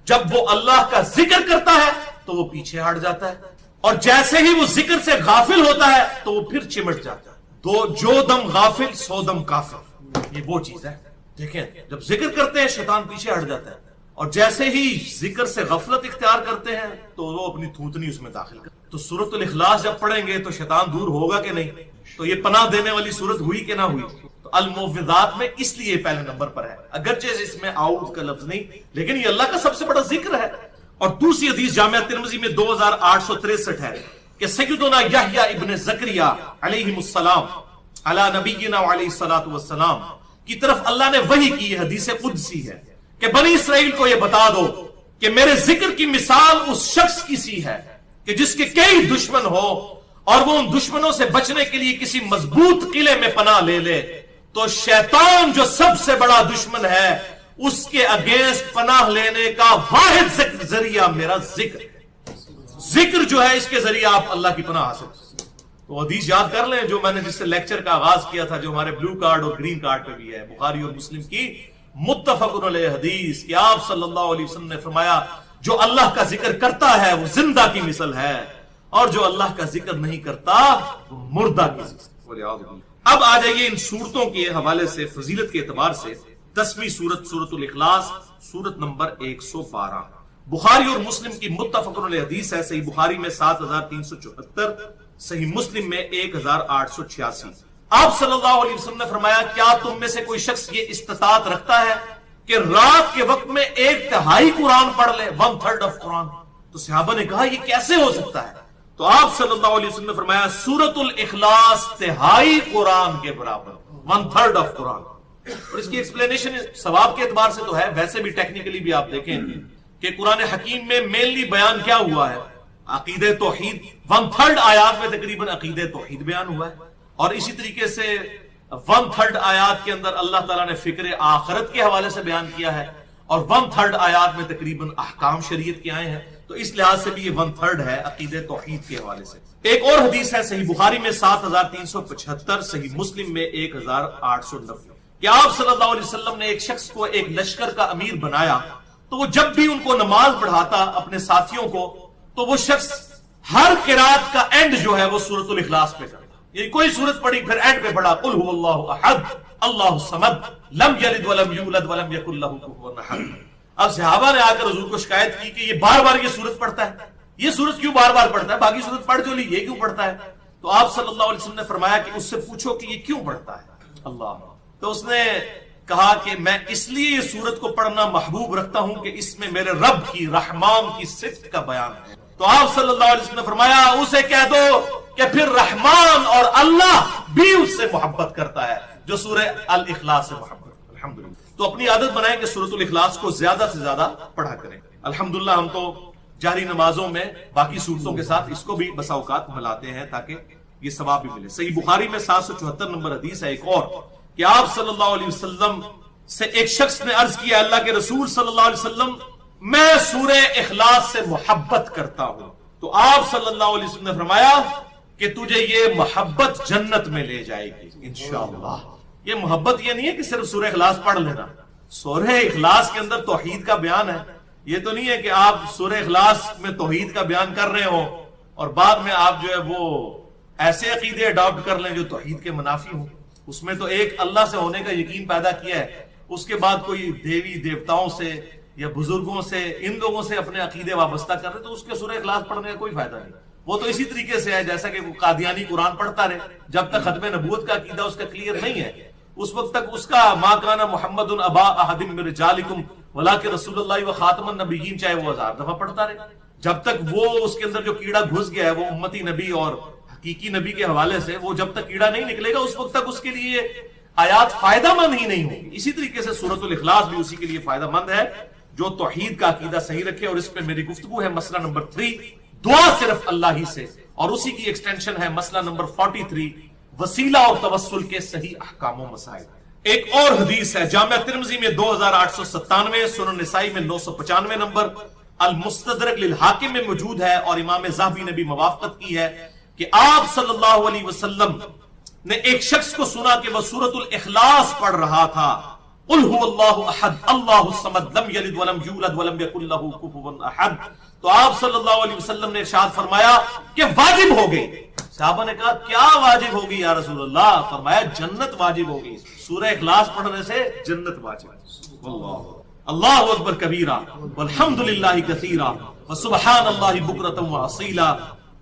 جب وہ اللہ کا ذکر کرتا ہے تو وہ پیچھے ہٹ جاتا ہے، اور جیسے ہی وہ ذکر سے غافل ہوتا ہے تو وہ پھر چمٹ جاتا ہے۔ جو دم غافل سو دم کافر، یہ وہ چیز ہے۔ دیکھیں، جب ذکر کرتے ہیں شیطان پیچھے ہٹ جاتا ہے، اور جیسے ہی ذکر سے غفلت اختیار کرتے ہیں تو وہ اپنی تھوتنی اس میں داخل کرتے ہیں۔ تو سورۃ الاخلاص جب پڑھیں گے تو شیطان دور ہوگا کہ نہیں؟ تو یہ پناہ دینے والی سورت ہوئی کہ نہ ہوئی؟ تو الموعظات میں اس لیے پہلے نمبر پر ہے، اگرچہ اس میں اعوذ کا لفظ نہیں، لیکن یہ اللہ کا سب سے بڑا ذکر ہے۔ اور دوسری حدیث جامعہ ترمذی میں 2863 ہے کہ سیدنا یحییٰ ابن زکریا علیہ السلام علی نبینا علیہ الصلوۃ والسلام کی طرف اللہ نے وحی کی، یہ حدیث قدسی ہے کہ بنی اسرائیل کو یہ بتا دو کہ میرے ذکر کی مثال اس شخص کی سی ہے کہ جس کے کئی دشمن ہو اور وہ ان دشمنوں سے بچنے کے لیے کسی مضبوط قلعے میں پناہ لے لے، تو شیطان جو سب سے بڑا دشمن ہے اس کے اگینسٹ پناہ لینے کا واحد ذریعہ میرا ذکر ہے۔ ذکر جو ہے اس کے ذریعے آپ اللہ کی پناہ حاصل کریں۔ تو حدیث یاد کر لیں جو میں نے جس سے لیکچر کا آغاز کیا تھا، جو ہمارے بلو کارڈ اور گرین کارڈ پہ بھی ہے، بخاری اور مسلم کی متفق علیہ حدیث کہ آپ صلی اللہ علیہ وسلم نے فرمایا جو اللہ کا ذکر کرتا ہے وہ زندہ کی مثل ہے، اور جو اللہ کا ذکر نہیں کرتا وہ مردہ کی مثل۔ اب آ جائیے ان صورتوں کے حوالے سے فضیلت کے اعتبار سے 10ویں سورت سورۃ الاخلاص، سورت نمبر 112 بخاری اور مسلم کی متفق علیہ حدیث ہے۔ صحیح بخاری میں 7374، صحیح مسلم میں 1886۔ آپ صلی اللہ علیہ وسلم نے فرمایا کیا تم میں سے کوئی شخص یہ استطاعت رکھتا ہے کہ رات کے وقت میں 1/3 قرآن پڑھ لے، 1/3 آف قرآن؟ تو صحابہ نے کہا یہ کیسے ہو سکتا ہے؟ تو آپ صلی اللہ علیہ وسلم نے فرمایا سورۃ الاخلاص 1/3 قرآن کے برابر، 1/3 آف قرآن۔ اور اس کی ایکسپلینیشن ثواب کے اعتبار سے تو ہے، ویسے بھی ٹیکنیکلی بھی آپ دیکھیں کہ قرآن حکیم میں مینلی بیان کیا ہوا ہے؟ عقیدہ توحید، 1/3 آیات میں تقریباً عقیدہ توحید بیان ہوا ہے، اور اسی طریقے سے 1/3 آیات کے اندر اللہ تعالیٰ نے فکر آخرت کے حوالے سے بیان کیا ہے، اور 1/3 آیات میں تقریباً احکام شریعت کے آئے ہیں، تو اس لحاظ سے بھی یہ 1/3 ہے عقیدہ توحید کے حوالے سے۔ ایک اور حدیث ہے صحیح بخاری میں 7375، صحیح مسلم میں 1890 کہ آپ صلی اللہ علیہ وسلم نے ایک شخص کو ایک لشکر کا امیر بنایا، تو وہ جب بھی ان کو نماز پڑھاتا اپنے ساتھیوں کو، تو وہ شخص ہر قرات کا اینڈ جو ہے وہ سورۃ الاخلاص پہ کرتا، یہ کوئی سورت پڑھی پھر اینڈ پہ پڑھا قل هو اللہ احد اللہ الصمد لم یلد ولم یولد ولم یکن لہ کفوا احد۔ اب صحابہ نے آ کر حضور کو شکایت کی کہ یہ بار بار یہ سورت پڑھتا ہے، یہ سورت کیوں بار بار پڑھتا ہے؟ باقی سورت پڑھ جو لی، یہ کیوں پڑھتا ہے؟ تو آپ صلی اللہ علیہ وسلم نے فرمایا کہ اس سے پوچھو کہ یہ کیوں پڑھتا ہے اللہ۔ تو اس نے کہا کہ میں اس لیے یہ سورت کو پڑھنا محبوب رکھتا ہوں کہ اس میں میرے رب کی رحمان کی صفت کا بیان ہے۔ تو آپ صلی اللہ علیہ وسلم نے فرمایا اسے کہہ دو کہ پھر رحمان اور اللہ بھی اس سے محبت کرتا ہے جو سورہ الاخلاص سے محبت۔ الحمدللہ تو اپنی عادت بنائیں کہ سورۃ الاخلاص کو زیادہ سے زیادہ پڑھا کریں۔ الحمدللہ ہم تو جاری نمازوں میں باقی سورتوں کے ساتھ اس کو بھی بسا اوقات ملاتے ہیں تاکہ یہ ثواب بھی ملے۔ صحیح بخاری میں 774 نمبر حدیث ہے ایک اور کہ آپ صلی اللہ علیہ وسلم سے ایک شخص نے عرض کیا اللہ کے رسول صلی اللہ علیہ وسلم میں سورہ اخلاص سے محبت کرتا ہوں، تو آپ صلی اللہ علیہ وسلم نے فرمایا کہ تجھے یہ محبت جنت میں لے جائے گی انشاءاللہ۔ یہ محبت یہ نہیں ہے کہ صرف سورہ اخلاص پڑھ لینا، سورہ اخلاص کے اندر توحید کا بیان ہے۔ یہ تو نہیں ہے کہ آپ سورہ اخلاص میں توحید کا بیان کر رہے ہو اور بعد میں آپ جو ہے وہ ایسے عقیدے اڈاپٹ کر لیں جو توحید کے منافی ہوں۔ اس میں تو ایک اللہ سے ہونے کا یقین پیدا کیا ہے، اس کے بعد کوئی دیوی دیوتاؤں سے یا بزرگوں سے ان لوگوں سے اپنے عقیدے وابستہ کر رہے تو اس کے سورہ اخلاص پڑھنے کا کوئی فائدہ نہیں۔ وہ تو اسی طریقے سے ہے جیسا کہ قادیانی قرآن پڑھتا رہے، جب تک ختم نبوت کا عقیدہ اس کا کلیئر نہیں ہے اس وقت تک اس کا ما کان محمد ابا احد من رجالکم ولکن رسول اللہ و خاتم النبیین چاہے وہ 1000 دفعہ پڑھتا رہے، جب تک وہ اس کے اندر جو کیڑا گھس گیا ہے وہ امتی نبی اور حقیقی نبی کے حوالے سے، وہ جب تک کیڑا نہیں نکلے گا اس وقت تک اس کے لیے آیات فائدہ مند ہی نہیں ہوگی۔ اسی طریقے سے سورۃ الاخلاص بھی اسی کے لیے فائدہ مند ہے جو توحید کا عقیدہ صحیح رکھے۔ اور اس پہ میری گفتگو ہے مسئلہ نمبر 3 دعا صرف اللہ ہی سے، اور اسی کی ایکسٹینشن ہے مسئلہ نمبر 43 وسیلہ اور توسل کے صحیح احکام و مسائل۔ ایک اور حدیث ہے جامعہ ترمذی میں 2897، سنن نسائی میں 995 نمبر، المستدرک للحاکم میں موجود ہے، اور امام ذہبی نے بھی موافقت کی ہے کہ آپ صلی اللہ علیہ وسلم نے ایک شخص کو سنا کہ وہ سورۃ الاخلاص پڑھ رہا تھا، قل هو اللہ احد اللہ الصمد لم یلد ولم یولد ولم یکن لہ کفوا احد۔ تو آپ صلی اللہ علیہ وسلم نے ارشاد فرمایا کہ واجب ہو گئی۔ صحابہ نے کہا کیا واجب ہوگی یا رسول اللہ؟ فرمایا جنت واجب ہوگی، سورہ اخلاص پڑھنے سے جنت واجب۔ اللہ اکبر کبیرہ والحمد للہ کثیرہ وسبحان اللہ بکرۃ واصیلا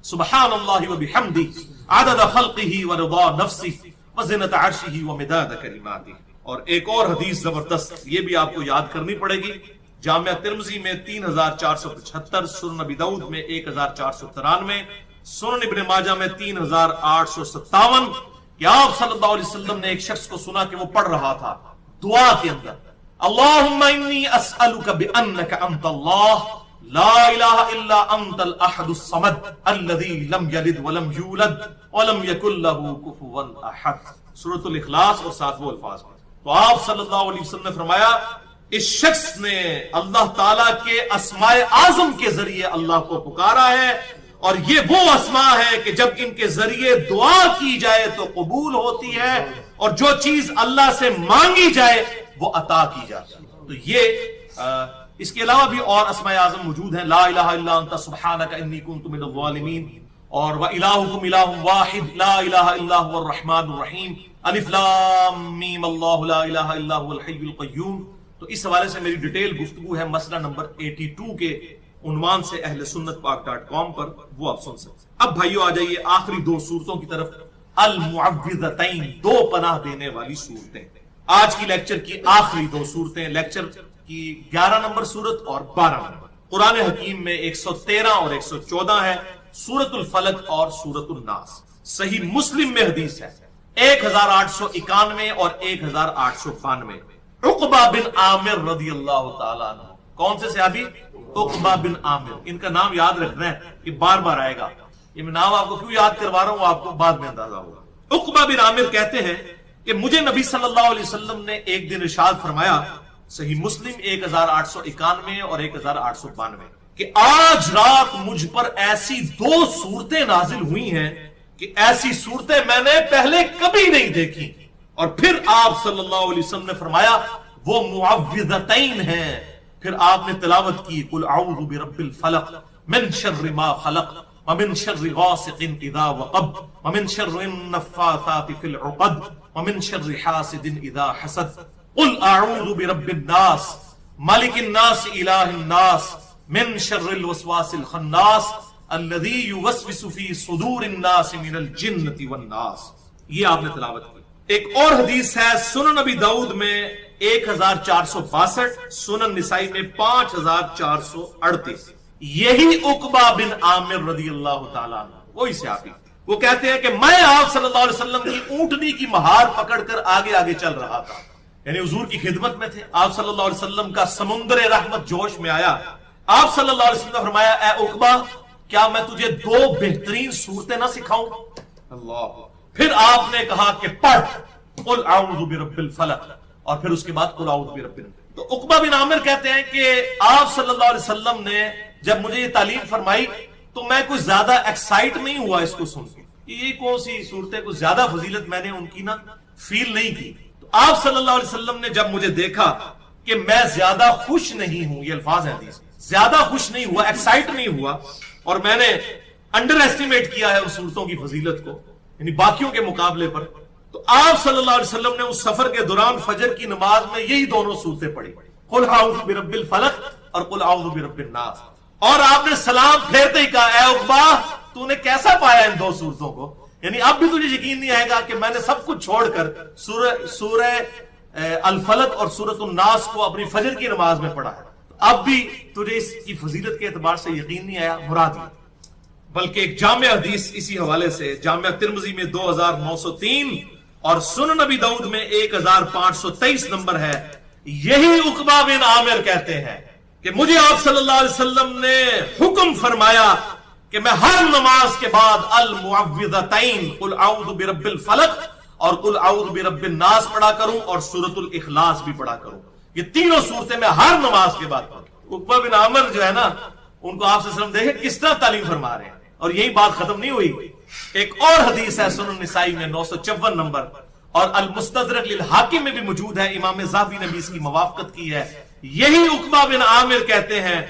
سبحان اللہ وبحمدہ عدد خلقہ ورضا نفسہ وزنت عرشہ ومداد کلماتہ. اور ایک اور حدیث زبردست، یہ بھی آپ کو یاد کرنی پڑے گی. جامعہ ترمذی میں 3475، سنن نبی داؤد میں 1493، سنن ابن ماجہ میں 3857، کہ آپ صلی اللہ علیہ وسلم نے ایک شخص کو سنا کہ وہ پڑھ رہا تھا دعا کے اندر، اللہم انی اسألک بانک انت اللہ لا الہ الا انت الاحد الصمد الذی لم یلد ولم یولد ولم یکن لہ کفوا احد. سورۃ الاخلاص اور ساتھ وہ الفاظ. تو آپ صلی اللہ علیہ وسلم نے فرمایا اس شخص نے اللہ تعالیٰ کے اسماء اعظم کے ذریعے اللہ کو پکارا ہے، اور یہ وہ اسماء ہے کہ جب ان کے ذریعے دعا کی جائے تو قبول ہوتی ہے، اور جو چیز اللہ سے مانگی جائے وہ عطا کی جاتی ہے. تو یہ اس کے علاوہ بھی اور اسماء اعظم موجود ہیں، لا الہ الا انت سبحانک انی کنت من الظالمین، اور وَإِلَٰهُكُمْ إِلَٰهٌ وَاحِدٌ لَا إِلَٰهَ إِلَّا هُوَ الرَّحْمَٰنُ الرَّحِيمُ الف لام میم اللہ لا الہ الا هو الحی القیوم. تو اس حوالے سے میری ڈیٹیل گفتگو ہے مسئلہ نمبر 82 کے عنوان سے اہل سنت پاک.com پر، وہ آپ سن سکتے. اب بھائیو آ جائیے آخری دو صورتوں کی طرف، المعوذتین، دو پناہ دینے والی صورتیں. آج کی لیکچر کی آخری دو صورتیں، لیکچر کی 11 نمبر صورت اور 12 نمبر. قرآن حکیم میں 113 اور 114 ہے، سورۃ الفلق اور سورۃ الناس. صحیح مسلم میں حدیث ہے 1891 اور 1892. عقبہ بن عامر رضی اللہ تعالیٰ عنہ. کون سے صحابی؟ عقبہ بن عامر. ان کا نام یاد رکھنا ہے، یہ بار بار آئے گا. یہ میں نام آپ کو کیوں یاد کروا رہا ہوں آپ کو بعد میں اندازہ ہوگا. عقبہ بن عامر کہتے ہیں کہ مجھے نبی صلی اللہ علیہ وسلم نے ایک دن ارشاد فرمایا، صحیح مسلم 1891 اور 1892، کہ آج رات مجھ پر ایسی دو صورتیں نازل ہوئی ہیں کہ ایسی صورتیں میں نے پہلے کبھی نہیں دیکھی. اور پھر آپ صلی اللہ علیہ وسلم نے فرمایا وہ معوذتین ہیں. پھر آپ نے تلاوت کی، قل اعوذ برب الفلق من شر ما خلق ومن شر غاسق اذا وقب ومن شر النفاثات في العقد ومن شر حاسد اذا حسد قل اعوذ برب الناس مالک الناس الہ الناس من شر الوسواس الخناس الذي يوسوس في صدور الناس من الجنة والناس. یہ آپ نے تلاوت کی. ایک اور حدیث ہے سنن نبی داؤد میں 1462، سنن نسائی میں 5438. یہی عقبہ بن عامر رضی اللہ تعالیٰ عنہ، وہی صحابی، وہ کہتے ہیں کہ میں آپ صلی اللہ علیہ وسلم کی اونٹنی کی مہار پکڑ کر آگے آگے چل رہا تھا، یعنی حضور کی خدمت میں تھے. آپ صلی اللہ علیہ وسلم کا سمندر رحمت جوش میں آیا. آپ صلی اللہ علیہ وسلم نے فرمایا اے عقبہ کیا میں تجھے دو بہترین صورتیں نہ سکھاؤں؟ اللہ. پھر آپ نے کہا کہ پڑھ قل اعوذ برب الفلق، اور پھر اس کے بعد قل اعوذ برب الناس. تو عقبہ بن عامر کہتے ہیں کہ آپ صلی اللہ علیہ وسلم نے جب مجھے یہ تعلیم فرمائی تو میں کوئی زیادہ ایکسائٹ نہیں ہوا اس کو سن کے. یہ کون سی صورتیں، کوئی زیادہ فضیلت میں نے ان کی نہ فیل نہیں کی. تو آپ صلی اللہ علیہ وسلم نے جب مجھے دیکھا کہ میں زیادہ خوش نہیں ہوں، یہ الفاظ ہیں حدیث، زیادہ خوش نہیں ہوا، ایکسائٹ نہیں ہوا، اور میں نے انڈر ایسٹیمیٹ کیا ہے اس صورتوں کی فضیلت کو، یعنی باقیوں کے مقابلے پر، تو آپ صلی اللہ علیہ وسلم نے اس سفر کے دوران فجر کی نماز میں یہی دونوں صورتیں پڑھی، قل اعوذ برب الفلق اور قل اعوذ برب الناس. اور آپ نے سلام پھیرتے ہی کہا اے عقبہ تو نے کیسا پایا ان دو صورتوں کو؟ یعنی اب بھی تجھے یقین نہیں آئے گا کہ میں نے سب کچھ چھوڑ کر سورہ الفلق اور سورۃ الناس کو اپنی فجر کی نماز میں پڑھا ہے. اب بھی تجھے اس کی فضیلت کے اعتبار سے یقین نہیں آیا؟ مراد یہ. بلکہ ایک جامع حدیث اسی حوالے سے جامعہ ترمذی میں 2903 اور سنن نبی داؤد میں 1523 نمبر ہے. یہی عقبہ بن عامر کہتے ہیں کہ مجھے آپ صلی اللہ علیہ وسلم نے حکم فرمایا کہ میں ہر نماز کے بعد المعوذتین قل اعوذ برب الفلق اور قل اعوذ برب الناس پڑھا کروں اور سورۃ الاخلاص بھی پڑھا کروں. یہ تینوں صورتیں میں ہر نماز کے بعد پڑھوں. عقبہ بن عامر جو ہے نا، ان کو آپ صلی اللہ علیہ وسلم دیکھیں کس طرح تعلیم فرما رہے ہیں، اور یہی بات ختم نہیں ہوئی. ایک اور حدیث ہے سنن نسائی میں 954 نمبر اور المستدرک للحاکم میں بھی موجود ہے، امام ذہبی نے بھی اس کی موافقت کی ہے. یہی عقبہ بن عامر کہتے ہیں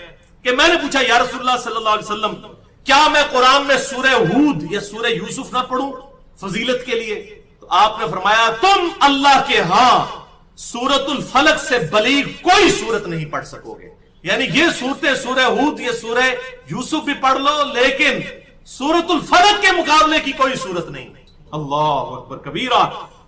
کہ میں نے پوچھا یا رسول اللہ صلی اللہ علیہ وسلم کیا میں قرآن میں سورہ ہود یا سورہ یوسف نہ پڑھوں فضیلت کے لیے؟ تو آپ نے فرمایا تم اللہ کے ہاں سورۃ الفلق سے بلیغ کوئی سورت نہیں پڑھ سکو گے. یعنی یہ صورتیں سورہ ہود یا سورہ یوسف بھی پڑھ لو لیکن سورۃ الفلق کے مقابلے کی کوئی صورت نہیں. اللہ اکبر کبیرہ.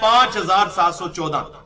5714।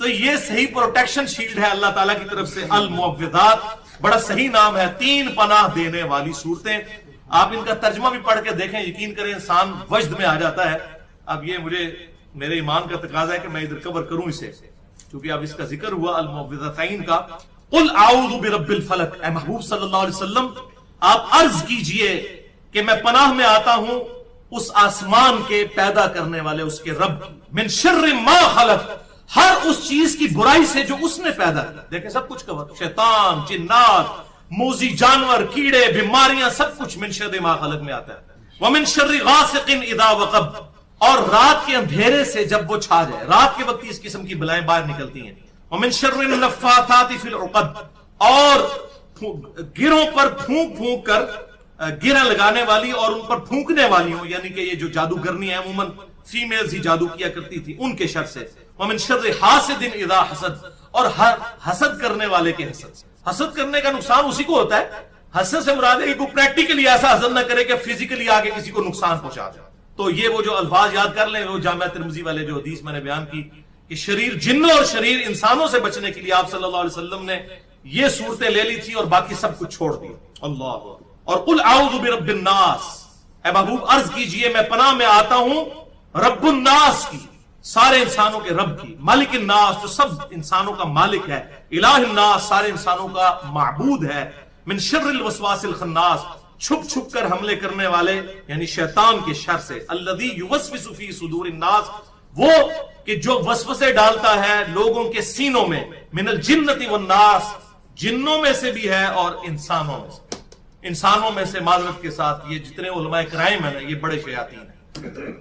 تو یہ صحیح پروٹیکشن شیلڈ ہے اللہ تعالیٰ کی طرف سے. المعوذات بڑا صحیح نام ہے, 3 پناہ دینے والی صورتیں. آپ ان کا ترجمہ بھی پڑھ کے دیکھیں, یقین کریں انسان وجد میں آ جاتا ہے. اب یہ میرے ایمان کا تقاضا ہے کہ میں ادھر کور کروں اسے, کیونکہ اب اس کا ذکر ہوا المعوذتین کا. قل اعوذ برب الفلق, اے محبوب صلی اللہ علیہ وسلم آپ عرض کیجئے کہ میں پناہ میں آتا ہوں اس آسمان کے پیدا کرنے والے اس کے رب, من شر ما خلق, ہر اس چیز کی برائی سے جو اس نے پیدا کیا. دیکھیں سب کچھ کور, شیطان, جنات, موذی جانور, کیڑے, بیماریاں, سب کچھ من شر ما خلق میں آتا ہے. ومن شر غاسق اذا وقب, اور رات کے اندھیرے سے جب وہ چھا جائے, رات کے وقت اس قسم کی بلائیں باہر نکلتی ہیں. ومن شر النفاثات فی العقد, اور گروں پر پھونک پھونک کر, گرہ لگانے والی اور ان پر پھونکنے والی ہوں, یعنی کہ یہ جو جادوگرنی ہے عموماً فیمیلز ہی جادو کیا کرتی تھی, ان کے شر سے. ومن شر حاسد اذا حسد, اور حسد کرنے والے کے حسد. حسد کرنے کا نقصان اسی کو ہوتا ہے. حسد سے مراد ہے کہ کوئی پریکٹیکلی ایسا حسد نہ کرے کہ فزیکلی آگے کسی کو نقصان پہنچا جائے. تو یہ وہ جو الفاظ یاد کر لیں, وہ جامعہ ترمذی والے جو حدیث میں نے بیان کی کہ شریر جنوں اور شریر انسانوں سے بچنے کے لیے آپ صلی اللہ علیہ وسلم نے یہ صورتیں لے لی تھی اور باقی سب کچھ چھوڑ دیا. اللہ. اور قل اعوذ برب الناس, اے محبوب عرض کیجئے میں پناہ میں آتا ہوں رب الناس کی, سارے انسانوں کے رب کی, مالک الناس جو سب انسانوں کا مالک ہے, الہ الناس سارے انسانوں کا معبود ہے, من شر الوسواس الخناس چھپ چھپ کر حملے کرنے والے یعنی شیطان کے شر سے, الذی یوسوس فی صدور الناس وہ کہ جو وسوسے ڈالتا ہے لوگوں کے سینوں میں, من الجنۃ والناس جنوں میں سے بھی ہے اور انسانوں میں سے. انسانوں میں سے معذرت کے ساتھ یہ جتنے علماء کرائم ہیں یہ بڑے شیاطین ہیں.